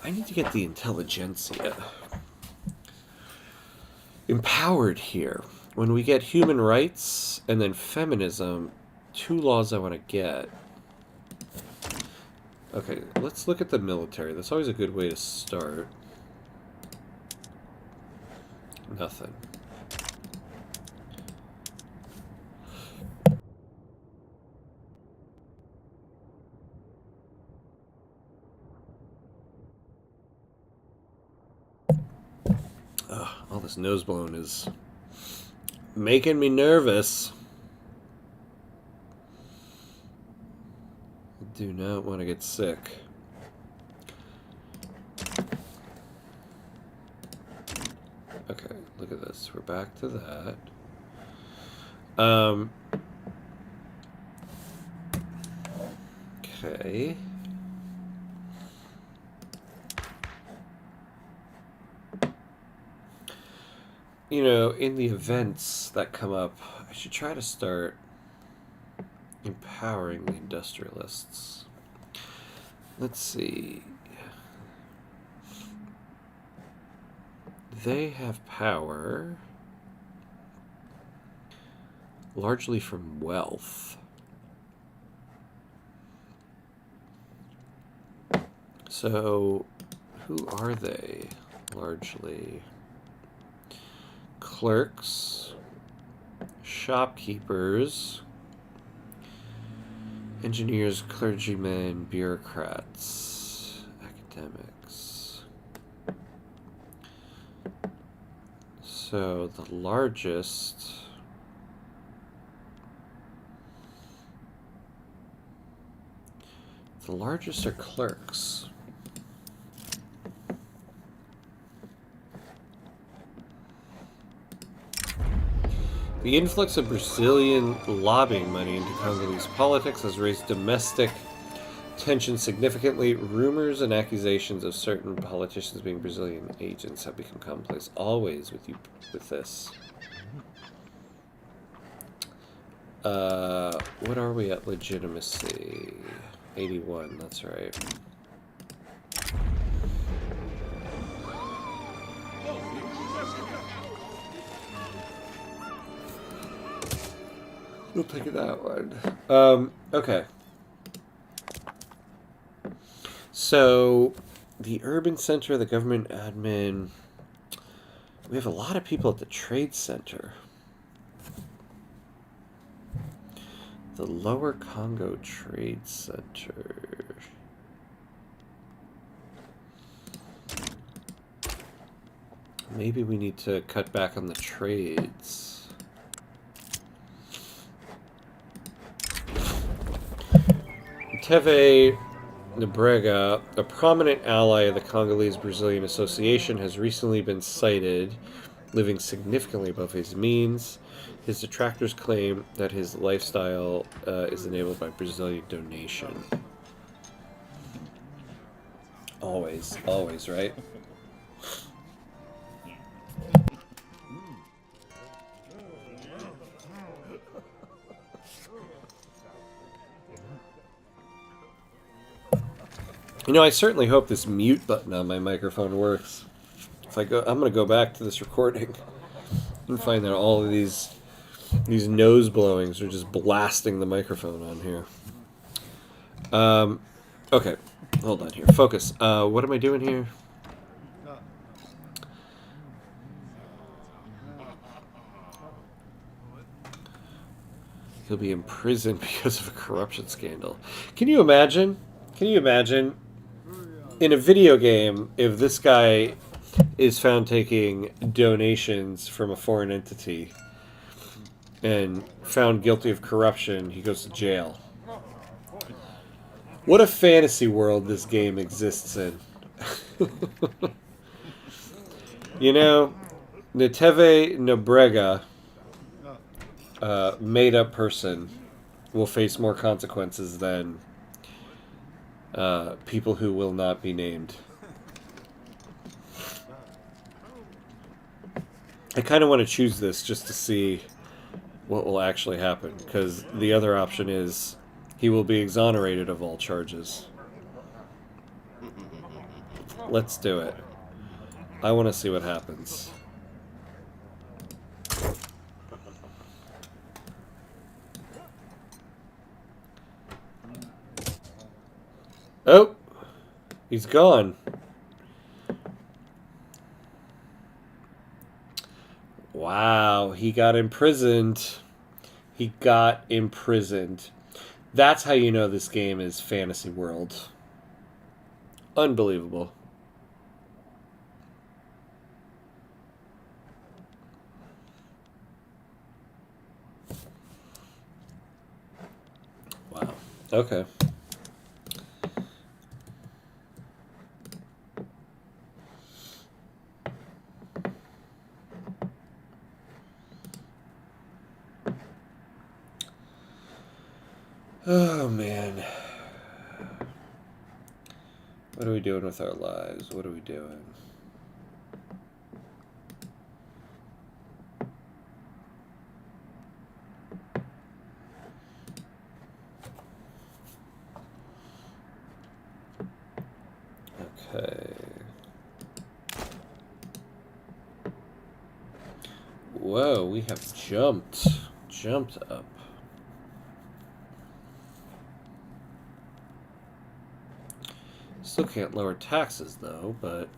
I need to get the intelligentsia empowered here. When we get human rights and then feminism, 2 laws I want to get. Okay, let's look at the military. That's always a good way to start. Nothing. Ugh, all this nose blown is making me nervous. I do not want to get sick. Okay, look at this. We're back to that. Okay. You know, in the events that come up, I should try to start empowering the industrialists. Let's see. They have power largely from wealth. So, who are they largely? Clerks, shopkeepers, Engineers, clergymen, bureaucrats, academics. So the largest are clerks. The influx of Brazilian lobbying money into Congolese politics has raised domestic tension significantly. Rumors and accusations of certain politicians being Brazilian agents have become commonplace. Always with you with this. What are we at legitimacy? 81, that's right. We'll take that one. Okay. So, the urban center, the government admin. We have a lot of people at the trade center. The Lower Kongo Trade Center. Maybe we need to cut back on the trades. Teve Nebrega, a prominent ally of the Congolese-Brazilian Association, has recently been cited living significantly above his means. His detractors claim that his lifestyle is enabled by Brazilian donation. Always, always, right? You know, I certainly hope this mute button on my microphone works. If I go, I'm going to go back to this recording and find that all of these nose blowings are just blasting the microphone on here. Okay, hold on here. Focus. What am I doing here? He'll be imprisoned because of a corruption scandal. Can you imagine? Can you imagine? In a video game, if this guy is found taking donations from a foreign entity and found guilty of corruption, he goes to jail. What a fantasy world this game exists in. You know, Neteve Nobrega, made-up person, will face more consequences than people who will not be named. I kind of want to choose this just to see what will actually happen, because the other option is he will be exonerated of all charges. Let's do it. I want to see what happens. Oh! He's gone. Wow, he got imprisoned. He got imprisoned. That's how you know this game is fantasy world. Unbelievable. Wow. Okay. Oh, man. What are we doing with our lives? What are we doing? Okay. Whoa, we have jumped up. Still can't lower taxes, though, but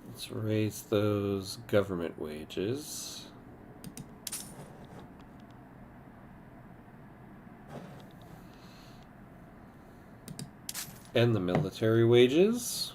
let's raise those government wages. And the military wages.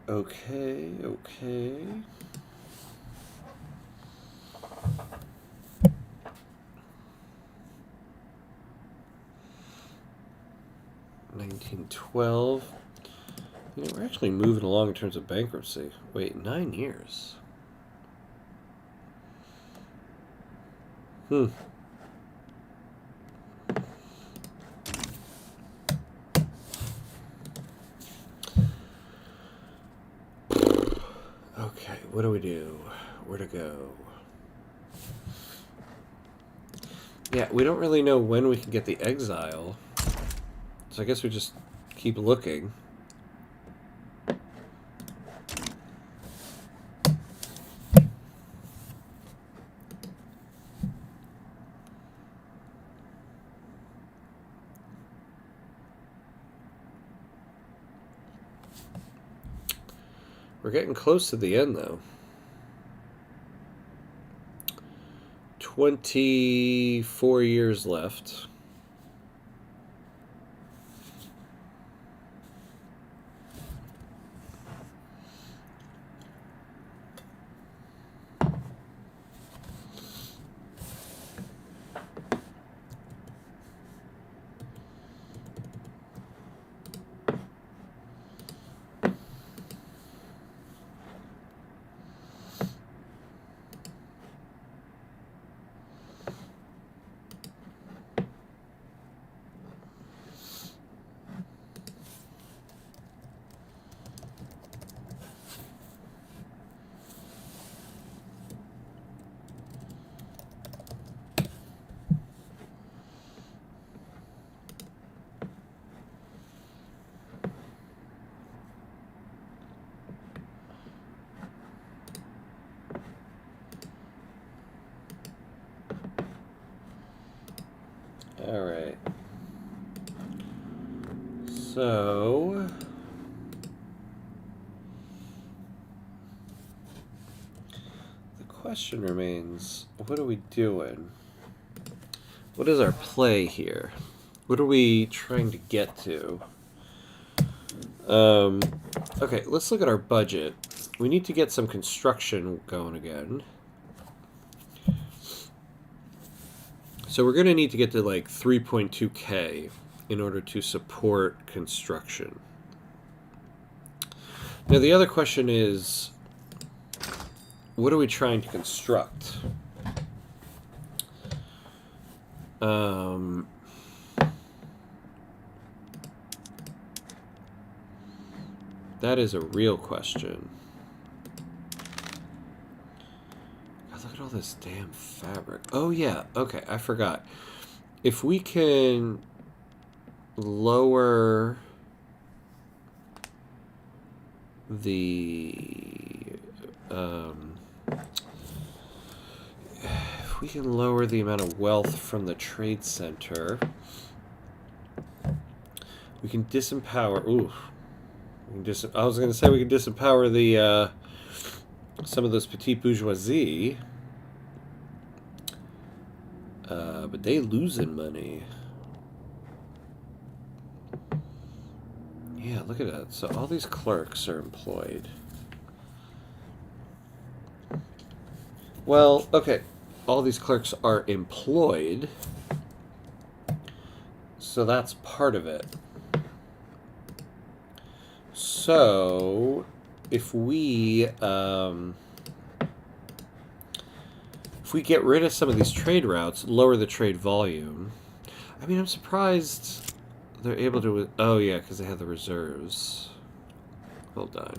Okay. 1912. You know, we're actually moving along in terms of bankruptcy. Wait, 9 years. Okay, what do we do? Where to go? Yeah, we don't really know when we can get the exile. So I guess we just keep looking. We're getting close to the end, though. 24 years left. All right. So the question remains, what are we doing? What is our play here? What are we trying to get to? Okay, let's look at our budget. We need to get some construction going again. So we're going to need to get to like 3.2K in order to support construction. Now the other question is, what are we trying to construct? That is a real question. God, look at all this damn fabric. Oh yeah, okay, I forgot. If we can lower the if we can lower the amount of wealth from the trade center, we can disempower. Ooh, I was going to say we can disempower the some of those petite bourgeoisie, but they losing money. Yeah, look at that. So all these clerks are employed. Well, okay, all these clerks are employed, so that's part of it. So if we get rid of some of these trade routes, lower the trade volume. I mean, I'm surprised they're able to. Oh yeah, because they have the reserves. Hold on.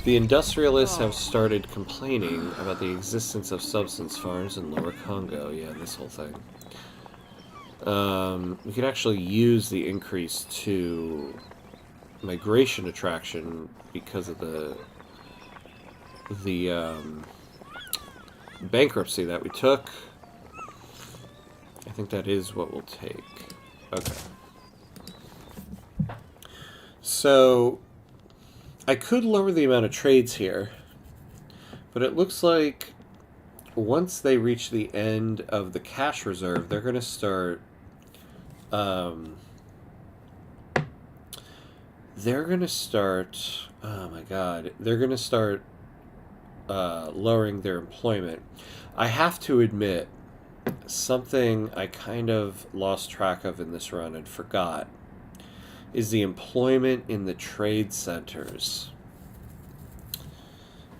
The industrialists have started complaining about the existence of substance farms in Lower Congo. Yeah, this whole thing. We can actually use the increase to migration attraction because of the bankruptcy that we took. I think that is what we'll take. Okay. So, I could lower the amount of trades here, but it looks like once they reach the end of the cash reserve, they're going to start... they're going to start... Oh my god. They're going to start lowering their employment. I have to admit, something I kind of lost track of in this run and forgot is the employment in the trade centers.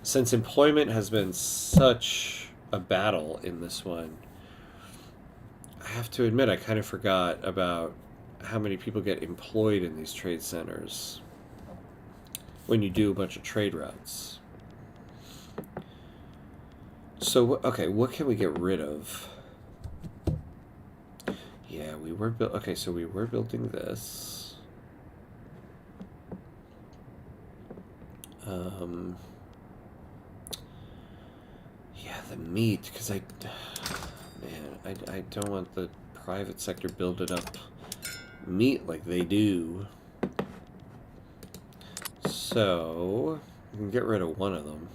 Since employment has been such a battle in this one, I have to admit I kind of forgot about how many people get employed in these trade centers when you do a bunch of trade routes. So, okay, what can we get rid of? Yeah, we were okay, so we were building this. Yeah, the meat, because I don't want the private sector building up meat like they do. So, we can get rid of one of them.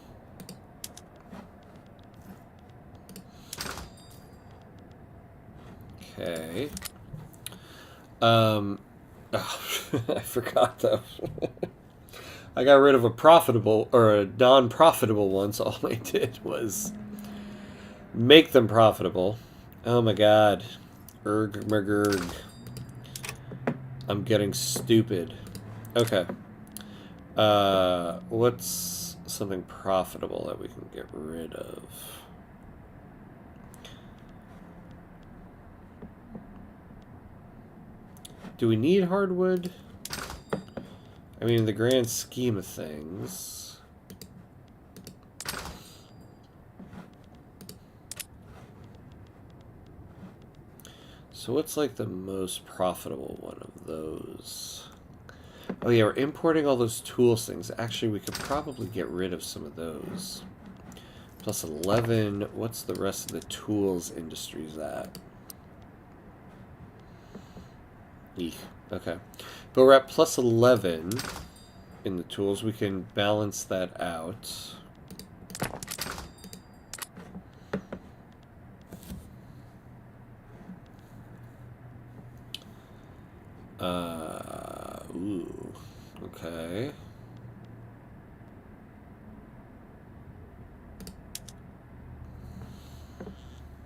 Okay. Oh, I forgot though. I got rid of a profitable or a non-profitable one, so all I did was make them profitable. Oh my god. Erg mergerg. I'm getting stupid. Okay. What's something profitable that we can get rid of? Do we need hardwood? I mean, in the grand scheme of things... So what's like the most profitable one of those? Oh yeah, we're importing all those tools things. Actually, we could probably get rid of some of those. Plus 11. What's the rest of the tools industries at? Eek. Okay. But we're at plus 11 in the tools. We can balance that out. Ooh. Okay.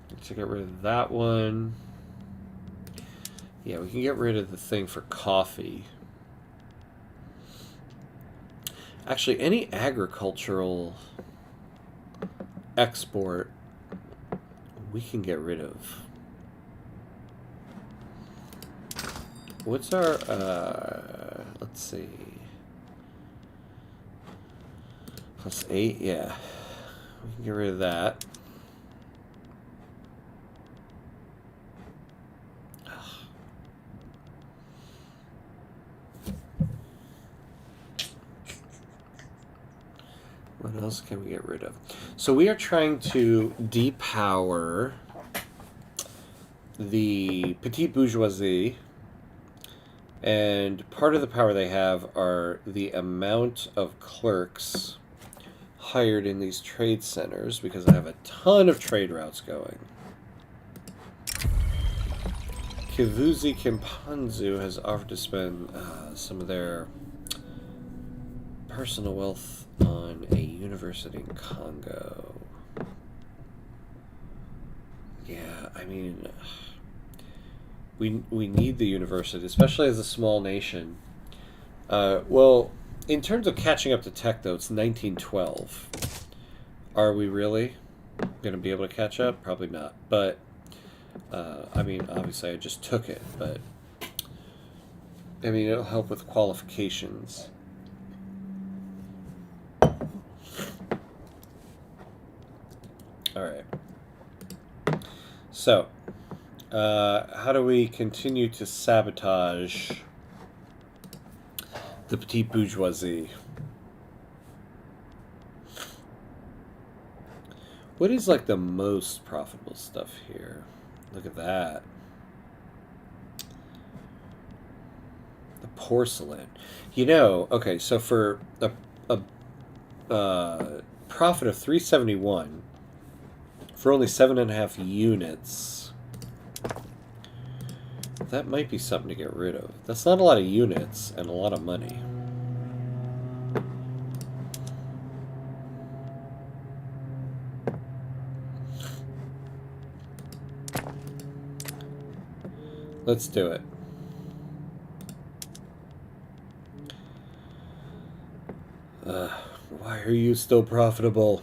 Let's get rid of that one. Yeah, we can get rid of the thing for coffee. Actually, any agricultural export we can get rid of. What's our, let's see. Plus 8, yeah. We can get rid of that. What else can we get rid of? So we are trying to depower the petite bourgeoisie, and part of the power they have are the amount of clerks hired in these trade centers, because I have a ton of trade routes going. Kivuzi Kimpanzu has offered to spend some of their personal wealth on a university in Kongo. Yeah, I mean, we need the university, especially as a small nation. Well, in terms of catching up to tech, though, it's 1912. Are we really going to be able to catch up? Probably not. But, I mean, obviously I just took it, but, I mean, it'll help with qualifications. Alright. So, How do we continue to sabotage the petite bourgeoisie? What is like the most profitable stuff here? Look at that. The porcelain. You know, okay, so for a profit of 371 for only 7.5 units, that might be something to get rid of. That's not a lot of units and a lot of money. Let's do it. Why are you still profitable?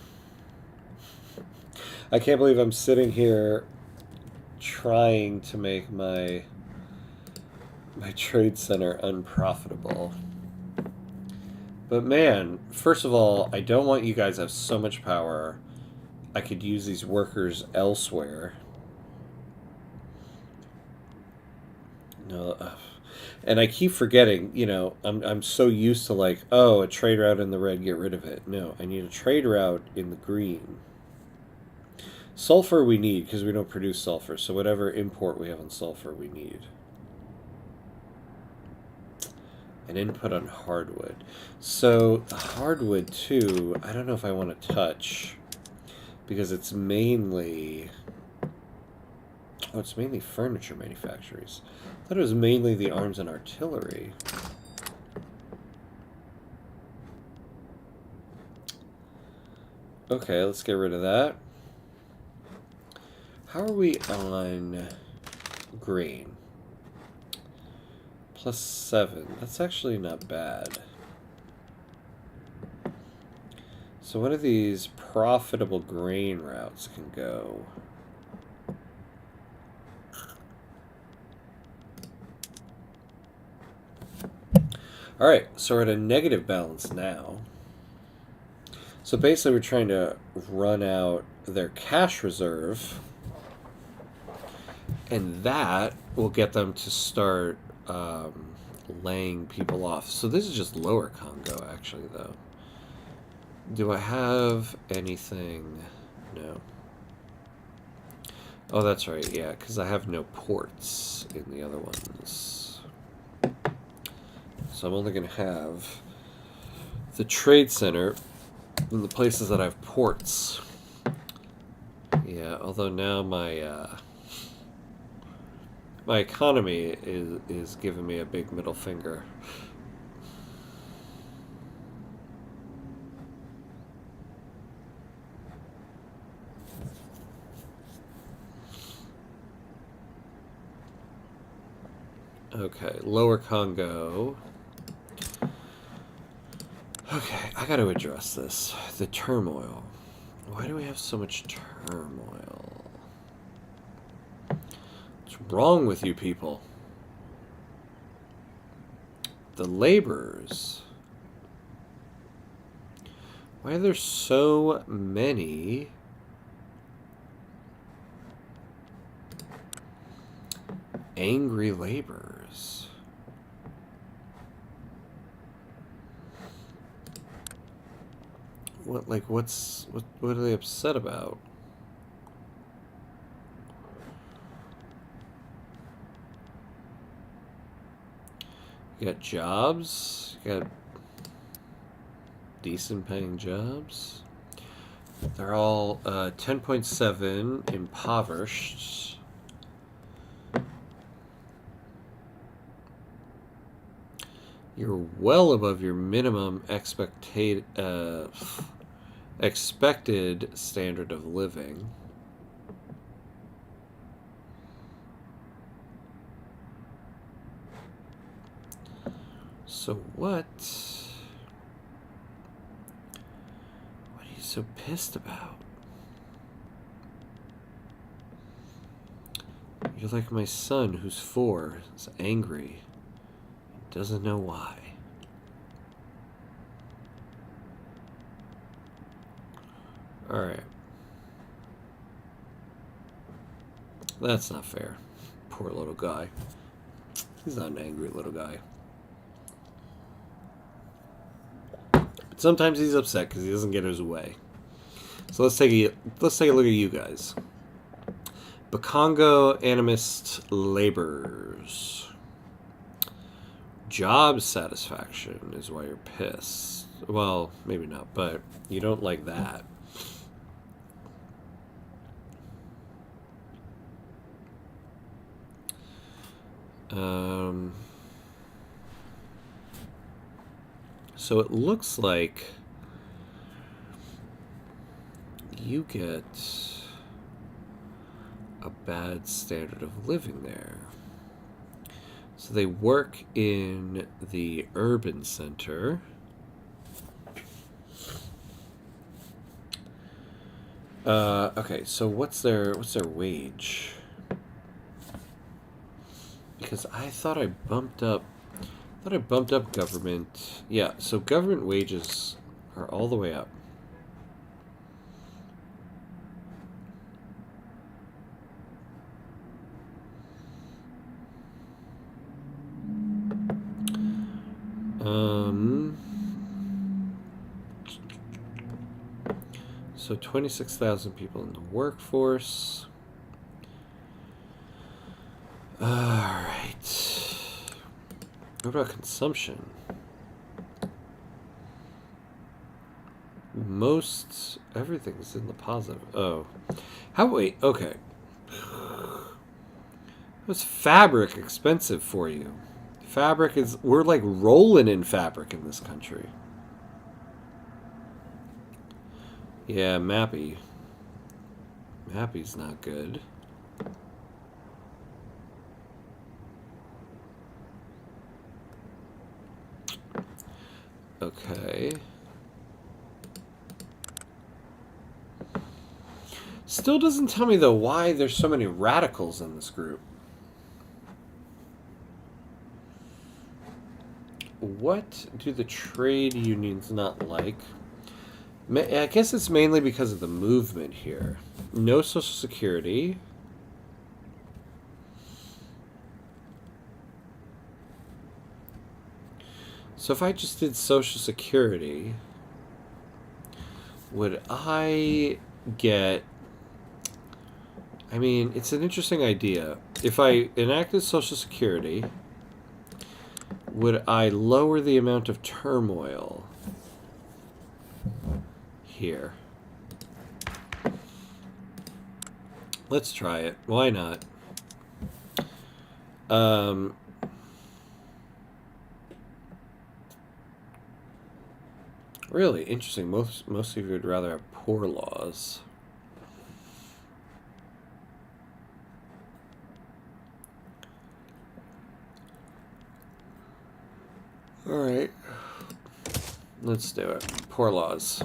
I can't believe I'm sitting here trying to make my trade center unprofitable. But man, first of all, I don't want you guys to have so much power. I could use these workers elsewhere. No, and I keep forgetting, you know, I'm so used to like, oh, a trade route in the red, get rid of it. No, I need a trade route in the green. Sulfur we need because we don't produce sulfur, so whatever import we have on sulfur we need. An input on hardwood. So the hardwood too, I don't know if I want to touch because it's mainly... Oh, it's mainly furniture manufacturers. I thought it was mainly the arms and artillery. Okay, let's get rid of that. How are we on grain? +7. That's actually not bad. So one of these profitable grain routes can go. Alright, so we're at a negative balance now. So basically we're trying to run out their cash reserve, and that will get them to start laying people off. So this is just lower Kongo, actually, though. Do I have anything? No. Oh, that's right, yeah, because I have no ports in the other ones. So I'm only going to have the trade center in the places that I have ports. Yeah, although now my my economy is giving me a big middle finger. Okay, lower Kongo. Okay, I got to address this. The turmoil. Why do we have so much turmoil? What's wrong with you people? The laborers. Why are there so many angry laborers? What, like, what are they upset about? You got jobs? You got decent paying jobs? They're all 10.7 impoverished. You're well above your minimum expected standard of living. So what are you so pissed about? You're like my son who's 4, is angry, doesn't know why. Alright. That's not fair. Poor little guy. He's not an angry little guy. But sometimes he's upset because he doesn't get his way. So let's take a look at you guys. Kongo animist laborers. Job satisfaction is why you're pissed. Well, maybe not, but you don't like that. So it looks like you get a bad standard of living there. So they work in the urban center. Okay, so what's their wage? Because I thought I bumped up government. Yeah, so government wages are all the way up. So 26,000 people in the workforce. All right. What about consumption? Most everything's in the positive. Oh, wait, okay. Was fabric expensive for you? Fabric is, we're like rolling in fabric in this country. Yeah, Mappy. Mappy's not good. Okay. Still doesn't tell me, though, why there's so many radicals in this group. What do the trade unions not like? I guess it's mainly because of the movement here. No Social Security. So if I just did Social Security, would I get... I mean, it's an interesting idea. If I enacted Social Security, would I lower the amount of turmoil here? Let's try it. Why not? Really interesting. Most of you would rather have poor laws. All right. Let's do it. Poor laws.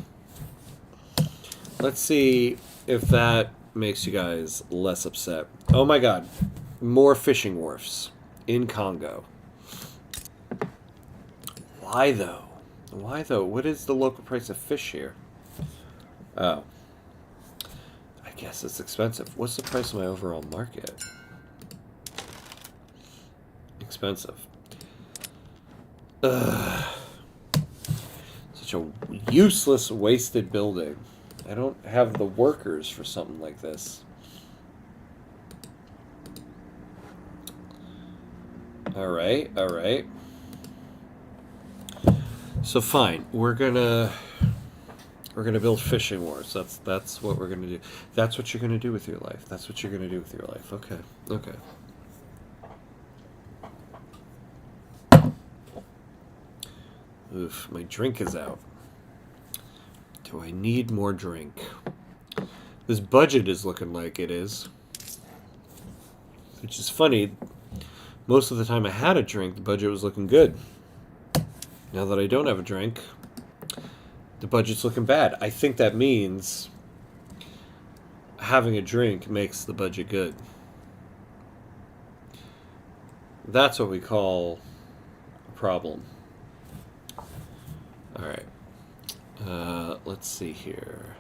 Let's see if that makes you guys less upset. Oh my god. More fishing wharfs in Kongo. Why though? Why though? What is the local price of fish here? Oh. I guess it's expensive. What's the price of my overall market? Expensive. Ugh. Such a useless, wasted building. I don't have the workers for something like this. Alright, alright. So fine, we're gonna build fishing wharves. That's what we're gonna do. That's what you're gonna do with your life. That's what you're gonna do with your life. Okay, okay. Oof, my drink is out. Do I need more drink? This budget is looking like it is. Which is funny. Most of the time I had a drink, the budget was looking good. Now that I don't have a drink, the budget's looking bad. I think that means having a drink makes the budget good. That's what we call a problem. Alright. Let's see here.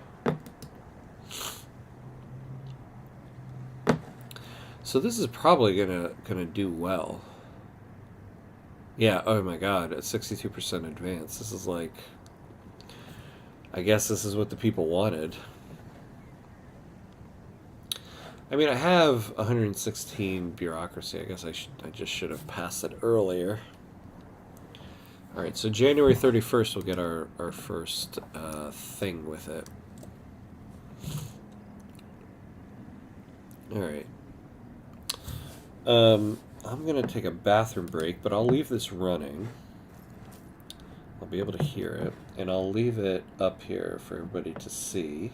So this is probably gonna do well. Yeah, oh my god, at 62% advance. This is like, I guess this is what the people wanted. I mean, I have 116 bureaucracy. I guess I just should have passed it earlier. All right, so January 31st we'll get our first thing with it. All right. I'm going to take a bathroom break, but I'll leave this running. I'll be able to hear it, and I'll leave it up here for everybody to see.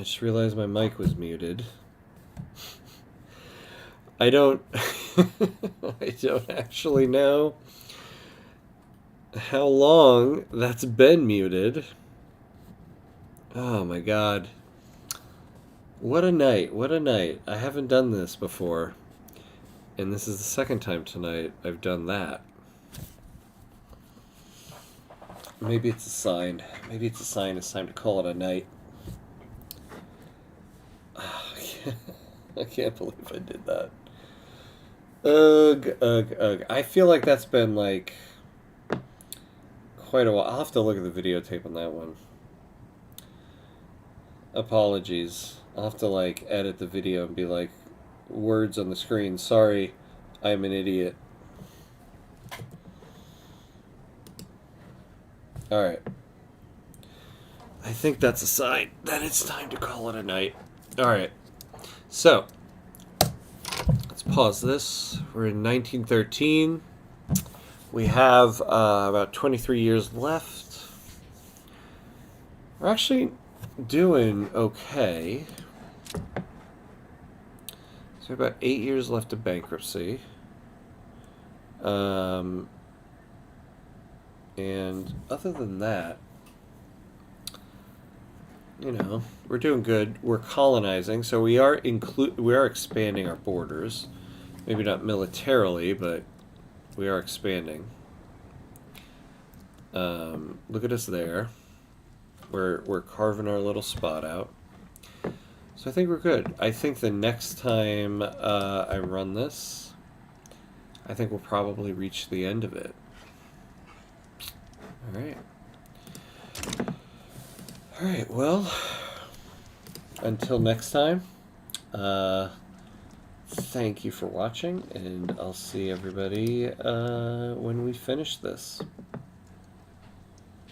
I just realized my mic was muted. I don't I don't actually know how long that's been muted. Oh my god. What a night. What a night. I haven't done this before. And this is the second time tonight I've done that. Maybe it's a sign. Maybe it's a sign it's time to call it a night. I can't believe I did that. Ugh, ugh, ugh. I feel like that's been like quite a while. I'll have to look at the videotape on that one. Apologies. I'll have to like edit the video and be like, words on the screen. Sorry, I'm an idiot. Alright. I think that's a sign that it's time to call it a night. Alright. So, let's pause this. We're in 1913. We have about 23 years left. We're actually doing okay. So about 8 years left of bankruptcy. And other than that, you know, we're doing good. We're colonizing, so we are expanding our borders. Maybe not militarily, but we are expanding. Look at us there. We're carving our little spot out. So I think we're good. I think the next time I run this, I think we'll probably reach the end of it. Alright. Alright, well, until next time, thank you for watching, and I'll see everybody when we finish this.